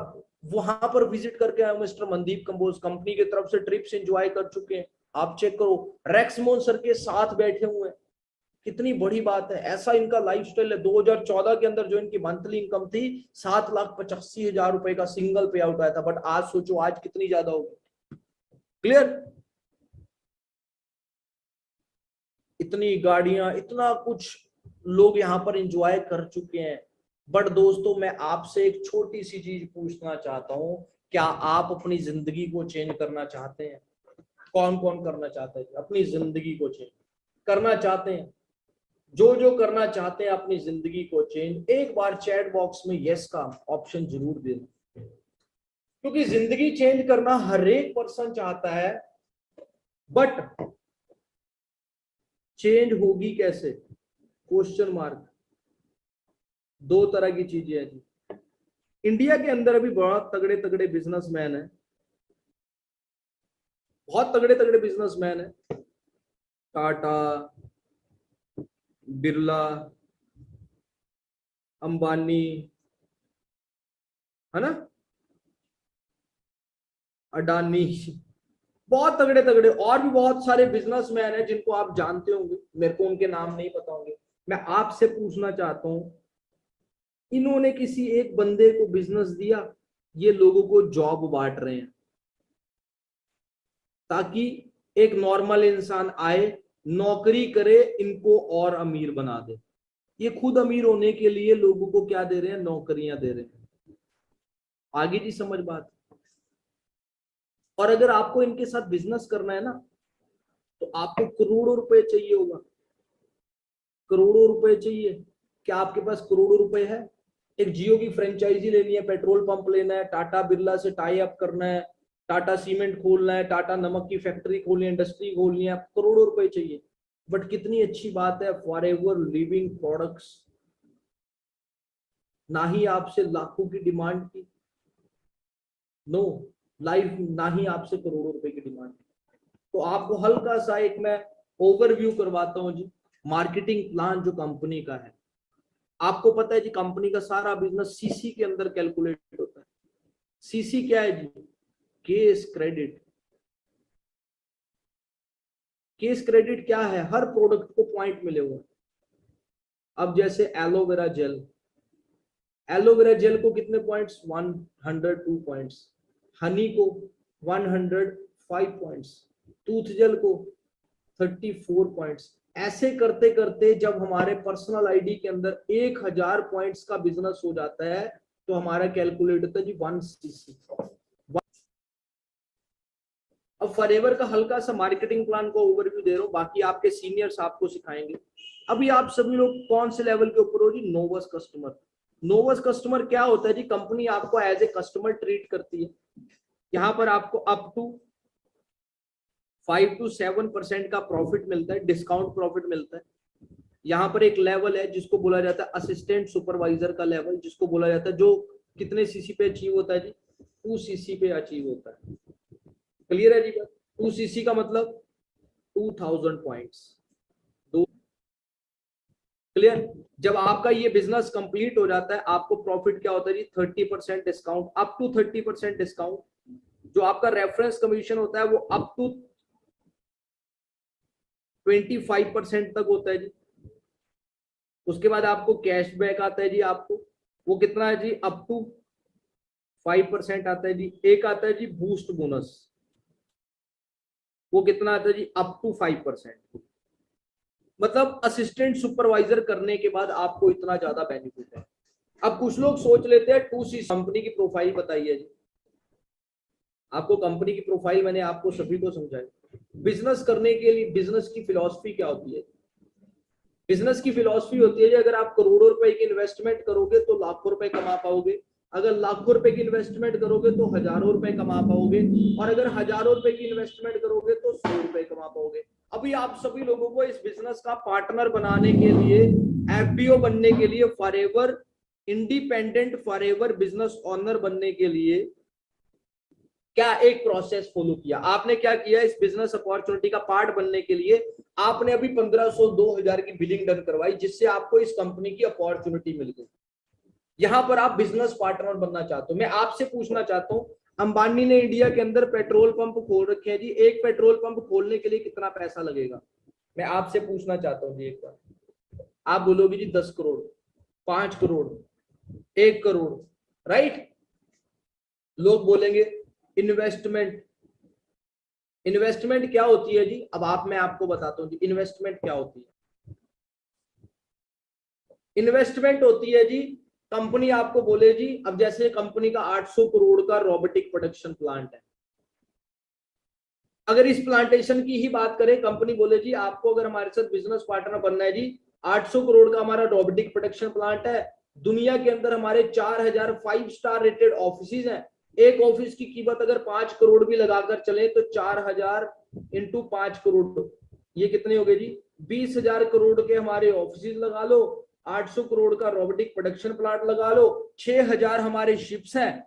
वहां पर विजिट करके आए मिस्टर मनदीप कंबोज, कंपनी की तरफ से ट्रिप्स एंजॉय कर चुके हैं। आप चेक करो, रेक्समोन सर के साथ बैठे हुए हैं, कितनी बड़ी बात है। ऐसा इनका लाइफस्टाइल है। 2014 के अंदर जो इनकी मंथली इनकम थी 7,85,000 रुपए का सिंगल पे आउट आया था, बट आज सोचो आज कितनी ज्यादा होगी। क्लियर? इतनी गाड़ियां, इतना कुछ लोग यहाँ पर एंजॉय कर चुके हैं। बट दोस्तों मैं आपसे एक छोटी सी चीज पूछना चाहता हूं, क्या आप अपनी जिंदगी को चेंज करना चाहते हैं? कौन कौन करना चाहता है अपनी जिंदगी को चेंज करना चाहते हैं? जो करना चाहते हैं अपनी जिंदगी को चेंज, एक बार चैट बॉक्स में यस का ऑप्शन जरूर देना, क्योंकि जिंदगी चेंज करना हर एक पर्सन चाहता है, बट चेंज होगी कैसे? Question mark. दो तरह की चीजें हैं जी। इंडिया के अंदर अभी बहुत तगड़े तगड़े बिजनेसमैन है, बहुत तगड़े तगड़े बिजनेसमैन है, टाटा, बिरला, अंबानी, है ना, अडानी, बहुत तगड़े तगड़े और भी बहुत सारे बिजनेसमैन हैं जिनको आप जानते होंगे, मेरे को उनके नाम नहीं पता होंगे। मैं आपसे पूछना चाहता हूं, इन्होंने किसी एक बंदे को बिजनेस दिया, ये लोगों को जॉब बांट रहे हैं ताकि एक नॉर्मल इंसान आए, नौकरी करे, इनको और अमीर बना दे। ये खुद अमीर होने के लिए लोगों को क्या दे रहे हैं? नौकरियां दे रहे हैं। आगे जी समझ बात। और अगर आपको इनके साथ बिजनेस करना है ना, तो आपको करोड़ों रुपए चाहिए होगा, करोड़ों रुपए चाहिए। क्या आपके पास करोड़ों रुपए है? एक जियो की फ्रेंचाइजी लेनी है, पेट्रोल पंप लेना है, टाटा बिरला से टाई अप करना है, टाटा सीमेंट खोलना है, टाटा नमक की फैक्ट्री खोलनी है, इंडस्ट्री खोलनी है, करोड़ों रुपए चाहिए। बट कितनी अच्छी बात है, फॉरएवर लिविंग प्रोडक्ट्स, ना ही आपसे लाखों की डिमांड की, नो लाइफ, ना ही आपसे करोड़ों रुपए की डिमांड की। तो आपको हल्का सा एक मैं ओवरव्यू करवाता हूं जी, मार्केटिंग प्लान जो कंपनी का है। आपको पता है जी कंपनी का सारा बिजनेस सीसी के अंदर कैलकुलेट होता है। सीसी क्या है जी? Case credit. केस क्रेडिट क्या है? हर प्रोडक्ट को पॉइंट मिले हुए। अब जैसे एलोवेरा जेल, एलोवेरा जेल को कितने पॉइंट्स? 102 पॉइंट्स। हनी को 105 पॉइंट्स। टूथ जेल को 34 पॉइंट्स। ऐसे करते करते जब हमारे पर्सनल आईडी के अंदर 1000 पॉइंट्स का बिजनेस हो जाता है, तो हमारा कैलकुलेट होता है जी 1 सीसी। अब फॉरएवर का हल्का सा मार्केटिंग प्लान को ओवरव्यू दे रहा हूं, बाकी आपके सीनियर्स आपको सिखाएंगे। अभी आप सभी लोग कौन से लेवल के ऊपर हो जी? नोवस कस्टमर। नोवस कस्टमर क्या होता है जी? कंपनी आपको एज ए कस्टमर ट्रीट करती है। यहाँ पर आपको अप टू 5 to 7% का प्रॉफिट मिलता है, डिस्काउंट प्रॉफिट मिलता है। यहाँ पर एक लेवल है जिसको बोला जाता है असिस्टेंट सुपरवाइजर का लेवल, जिसको बोला जाता है जो कितने सीसी पे अचीव होता है जी? 2 सीसी पे अचीव होता है। क्लियर है जी बात? 2 सीसी का मतलब 2000 पॉइंट्स। क्लियर? जब आपका ये बिजनेस कंप्लीट हो जाता है, आपको प्रॉफिट क्या होता है जी? 30% डिस्काउंट, अप टू 30% डिस्काउंट। जो आपका रेफरेंस कमीशन होता है वो अप टू 25% तक होता है जी। उसके बाद आपको कैशबैक आता है जी, आपको वो कितना है जी, अप टू 5% आता है जी। एक आता है जी बूस्ट बोनस, वो कितना आता है जी, अप टू 5%। मतलब असिस्टेंट सुपरवाइजर करने के बाद आपको इतना ज्यादा बेनिफिट है। अब कुछ लोग सोच लेते हैं 2C कंपनी की प्रोफाइल बताइए जी। आपको कंपनी की प्रोफाइल मैंने आपको सभी को समझाई। बिजनेस करने के लिए बिजनेस की फिलॉसफी क्या होती है? बिजनेस की फिलॉसफी होती है कि अगर आप करोड़ों रुपए की इन्वेस्टमेंट करोगे तो लाखों रुपए कमा पाओगे, अगर लाखों रुपए की इन्वेस्टमेंट करोगे तो हजारों रुपए कमा पाओगे, और अगर हजारों रुपए की इन्वेस्टमेंट करोगे तो 100 रुपए कमा पाओगे। अभी आप सभी लोगों को इस बिजनेस का पार्टनर बनाने के लिए, एफबीओ बनने के लिए, forever independent Forever business owner बनने के लिए क्या एक प्रोसेस फॉलो किया आपने? क्या किया? इस बिजनेस अपॉर्चुनिटी का पार्ट बनने के लिए आपने अभी 1500 2000 की बिलिंग डन करवाई, जिससे आपको इस कंपनी की अपॉर्चुनिटी मिल गई। यहां पर आप बिजनेस पार्टनर बनना चाहते हो। मैं आपसे पूछना चाहता हूं, अंबानी ने इंडिया के अंदर पेट्रोल पंप खोल रखे हैं जी, एक पेट्रोल पंप खोलने के लिए कितना पैसा लगेगा? मैं आपसे पूछना चाहता हूं जी एक बार। आप बोलोगे जी 10 करोड़, 5 करोड़, 1 करोड़, राइट? लोग बोलेंगे इन्वेस्टमेंट। इन्वेस्टमेंट क्या होती है जी? अब मैं आपको बताता हूं जी इन्वेस्टमेंट क्या होती है। इन्वेस्टमेंट होती है जी, कंपनी आपको बोले जी, अब जैसे कंपनी का 800 करोड़ का रोबोटिक प्रोडक्शन प्लांट है, अगर इस प्लांटेशन की ही बात करें, कंपनी बोले जी आपको अगर हमारे साथ बिजनेस पार्टनर बनना है जी, 800 करोड़ का हमारा रोबोटिक प्रोडक्शन प्लांट है, दुनिया के अंदर हमारे 4000 5 स्टार रेटेड ऑफिस हैं, एक ऑफिस की कीमत अगर 5 करोड़ भी लगाकर चले तो 4000 इंटू 5 करोड़, ये कितने हो गए जी? 20,000 करोड़ के हमारे ऑफिस लगा लो, 800 करोड़ का रोबोटिक प्रोडक्शन प्लांट लगा लो, 6000 हमारे शिप्स हैं।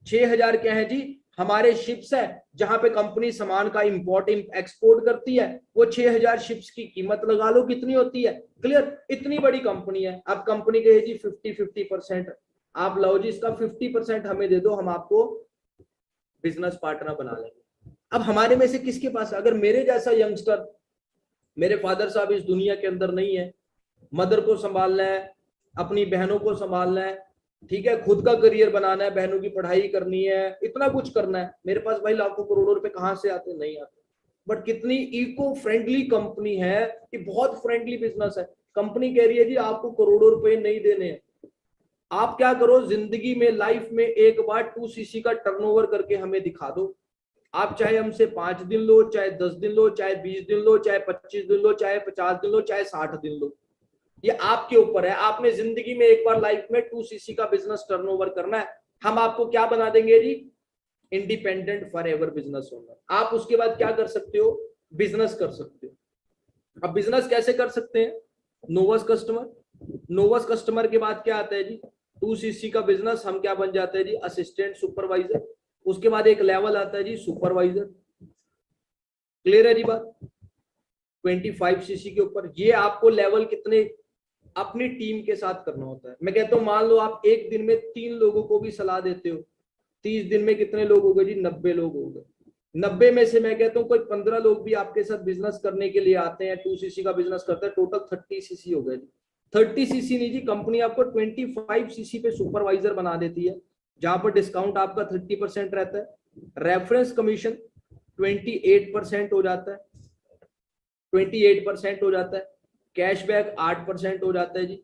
6000 क्या है जी? हमारे शिप्स है, जहां पे कंपनी सामान का इंपोर्ट एक्सपोर्ट करती है। वो 6000 शिप्स की कीमत लगा लो कितनी होती है। क्लियर? इतनी बड़ी कंपनी है। अब कंपनी कहे जी 50-50%, आप लो जी इसका 50% हमें दे दो, हम आपको बिजनेस पार्टनर बना लेंगे। अब हमारे में से किसके पास, अगर मेरे जैसा यंगस्टर, मेरे फादर साहब इस दुनिया के अंदर नहीं है, मदर को संभालना है, अपनी बहनों को संभालना है, ठीक है, खुद का करियर बनाना है, बहनों की पढ़ाई करनी है, इतना कुछ करना है, मेरे पास भाई लाखों करोड़ों रुपए कहां से आते? नहीं आते। बट कितनी इको फ्रेंडली कंपनी है, कि बहुत फ्रेंडली बिजनेस है। कंपनी कह रही है जी आपको करोड़ों रुपए नहीं देने हैं, आप क्या करो, जिंदगी में लाइफ में एक बार 2cc का टर्नओवर करके हमें दिखा दो। आप चाहे हमसे 5 दिन लो, चाहे 10 दिन लो, चाहे 20 दिन लो, चाहे 25 दिन लो, चाहे 50 दिन लो, चाहे 60 दिन लो, ये आपके ऊपर है। आपने जिंदगी में एक बार लाइफ में 2cc का बिजनेस टर्नओवर करना है, हम आपको क्या बना देंगे जी? Independent Forever business owner. आप उसके बाद क्या कर सकते हो? बिजनेस कर सकते हो। अब बिजनेस कैसे कर सकते हैं? नोवस कस्टमर, नोवस कस्टमर के बाद क्या आता है जी? 2cc का बिजनेस, हम क्या बन जाते हैं जी? Assistant supervisor. उसके बाद एक लेवल आता है जी सुपरवाइजर। क्लियर है जी बात? 25cc के ऊपर ये आपको लेवल कितने अपनी टीम के साथ करना होता है। मैं कहता हूं मान लो आप एक दिन में 3 लोगों को भी सलाह देते हो, 30 दिन में कितने लोग हो गए जी? 90 लोग हो गए। 90 में से मैं कहता हूं कोई 15 लोग भी आपके साथ बिजनेस करने के लिए आते हैं, 2cc का बिजनेस करते हैं, टोटल 30cc हो गए जी। 30cc नहीं जी, कंपनी आपको 25cc पे सुपरवाइजर बना देती है, जहां पर डिस्काउंट आपका 30% रहता है, रेफरेंस कमीशन 28% हो जाता है, 28% हो जाता है, कैशबैक 8% हो जाता है जी,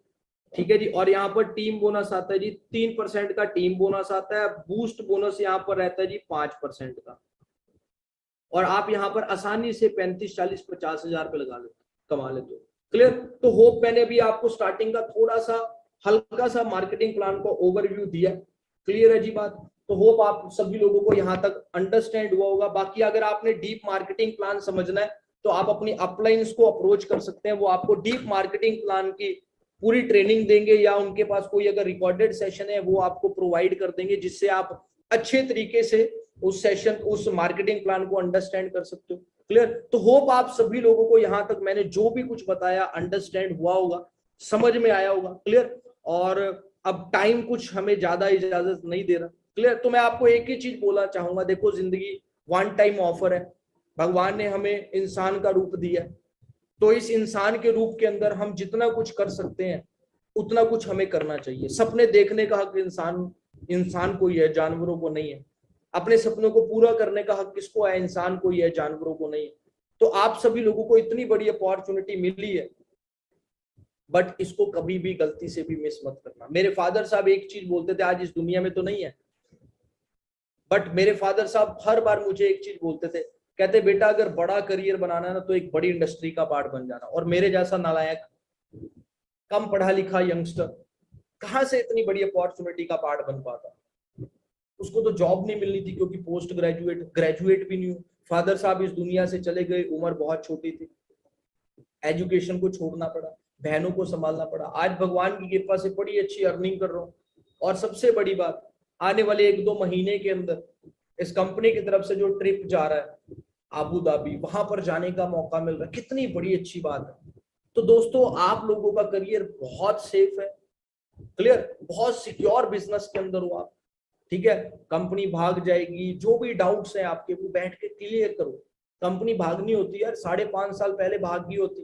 ठीक है जी। और यहाँ पर टीम बोनस आता है जी, 3% का टीम बोनस आता है। बूस्ट बोनस यहाँ पर रहता है जी 5% का, और आप यहाँ पर आसानी से 35, 40, 50 हजार रुपए लगा लेते, कमा लेते हो। क्लियर? तो होप मैंने भी आपको स्टार्टिंग का थोड़ा सा हल्का सा मार्केटिंग प्लान का ओवरव्यू दिया। क्लियर है जी बात? तो होप आप सभी लोगों को यहाँ तक अंडरस्टैंड हुआ होगा। बाकी अगर आपने डीप मार्केटिंग प्लान समझना है तो आप अपनी अपलाइंस को अप्रोच कर सकते हैं, वो आपको डीप मार्केटिंग प्लान की पूरी ट्रेनिंग देंगे, या उनके पास कोई अगर रिकॉर्डेड सेशन है वो आपको प्रोवाइड कर देंगे, जिससे आप अच्छे तरीके से उस सेशन, उस मार्केटिंग प्लान को अंडरस्टैंड कर सकते हो। क्लियर? तो होप आप सभी लोगों को यहाँ तक मैंने जो भी कुछ बताया अंडरस्टैंड हुआ होगा, समझ में आया होगा। क्लियर? और अब टाइम कुछ हमें ज्यादा इजाजत नहीं दे रहा, क्लियर। तो मैं आपको एक ही चीज बोलना चाहूंगा, देखो जिंदगी वन टाइम ऑफर है, भगवान ने हमें इंसान का रूप दिया, तो इस इंसान के रूप के अंदर हम जितना कुछ कर सकते हैं उतना कुछ हमें करना चाहिए। सपने देखने का हक इंसान को ही है, जानवरों को नहीं है। अपने सपनों को पूरा करने का हक किसको है? इंसान को ही है, जानवरों को नहीं है। तो आप सभी लोगों को इतनी बड़ी अपॉर्चुनिटी मिली है, बट इसको कभी भी गलती से भी मिस मत करना। मेरे फादर साहब एक चीज बोलते थे, आज इस दुनिया में तो नहीं है, बट मेरे फादर साहब हर बार मुझे एक चीज बोलते थे, कहते बेटा अगर बड़ा करियर बनाना है ना तो एक बड़ी इंडस्ट्री का पार्ट बन जाना। और मेरे जैसा नालायक, कम पढ़ा लिखा यंगस्टर कहां से इतनी बड़ी अपॉर्चुनिटी का पार्ट बन पाता? उसको तो जॉब नहीं मिलनी थी, क्योंकि पोस्ट ग्रेजुएट भी नहीं हूं। फादर साहब इस दुनिया से चले गए, उम्र बहुत छोटी थी, एजुकेशन को छोड़ना पड़ा, बहनों को संभालना पड़ा। आज भगवान की कृपा से बड़ी अच्छी अर्निंग कर रहा हूँ। और सबसे बड़ी बात, आने वाले 1-2 महीने के अंदर इस कंपनी की तरफ से जो ट्रिप जा रहा है आबू धाबी, वहां पर जाने का मौका मिल रहा है। कितनी बड़ी अच्छी बात है। तो दोस्तों आप लोगों का करियर बहुत सेफ है, क्लियर, बहुत सिक्योर बिजनेस के अंदर हो आप, ठीक है। कंपनी भाग जाएगी, जो भी डाउट्स हैं आपके वो बैठ के क्लियर करो। कंपनी भागनी होती है, 5.5 साल पहले भाग गई होती,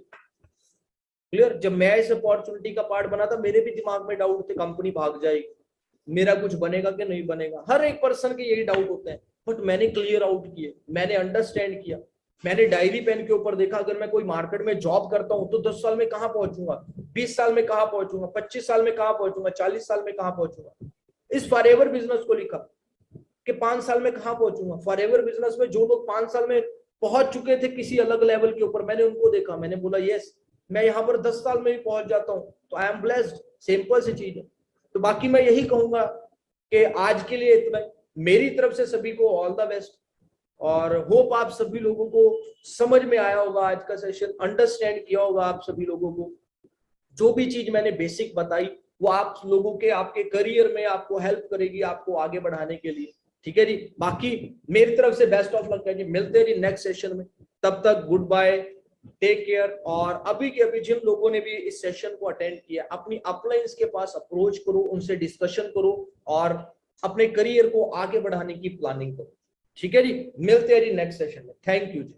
क्लियर। जब मैं इस अपॉर्चुनिटी का पार्ट बना था, मेरे भी दिमाग में डाउट थे कंपनी भाग जाएगी, मेरा कुछ बनेगा कि नहीं बनेगा। हर एक पर्सन के यही डाउट होते हैं, बट मैंने क्लियर आउट किए, मैंने अंडरस्टैंड किया, मैंने डायरी पेन के ऊपर देखा, अगर मैं कोई मार्केट में जॉब करता हूं तो 10 साल में कहां पहुंचूंगा, 20 साल में कहां पहुंचूंगा, 25 साल में कहां पहुंचूंगा, 40 साल में कहां पहुंचूंगा। इस फॉरएवर बिजनेस को लिखा कि 5 साल में कहां पहुंचूंगा। फॉरएवर बिजनेस में जो लोग 5 साल में पहुंच चुके थे किसी अलग लेवल के ऊपर, मैंने उनको देखा, मैंने बोला यस मैं यहाँ पर 10 साल में भी पहुंच जाता हूँ, तो आई एम ब्लेस्ड। सिंपल सी चीज है। तो बाकी मैं यही कहूंगा कि आज के लिए इतना, मेरी तरफ से सभी को ऑल द बेस्ट, और होप आप सभी लोगों को समझ में आया होगा आज का सेशन, अंडरस्टैंड किया होगा आप सभी लोगों को। जो भी चीज मैंने बेसिक बताई वो आप लोगों के, आपके करियर में आपको हेल्प करेगी, आपको आगे बढ़ाने के लिए, ठीक है जी। बाकी मेरी तरफ से बेस्ट ऑफ लक है जी, मिलते हैं जी नेक्स्ट सेशन में। तब तक गुड बाय, टेक केयर। और अभी के अभी जिन लोगों ने भी इस सेशन को अटेंड किया, अपनी अपलाइंस के पास अप्रोच करो, उनसे डिस्कशन करो और अपने करियर को आगे बढ़ाने की प्लानिंग करो, ठीक है जी। मिलते हैं जी नेक्स्ट सेशन में। Thank you ji.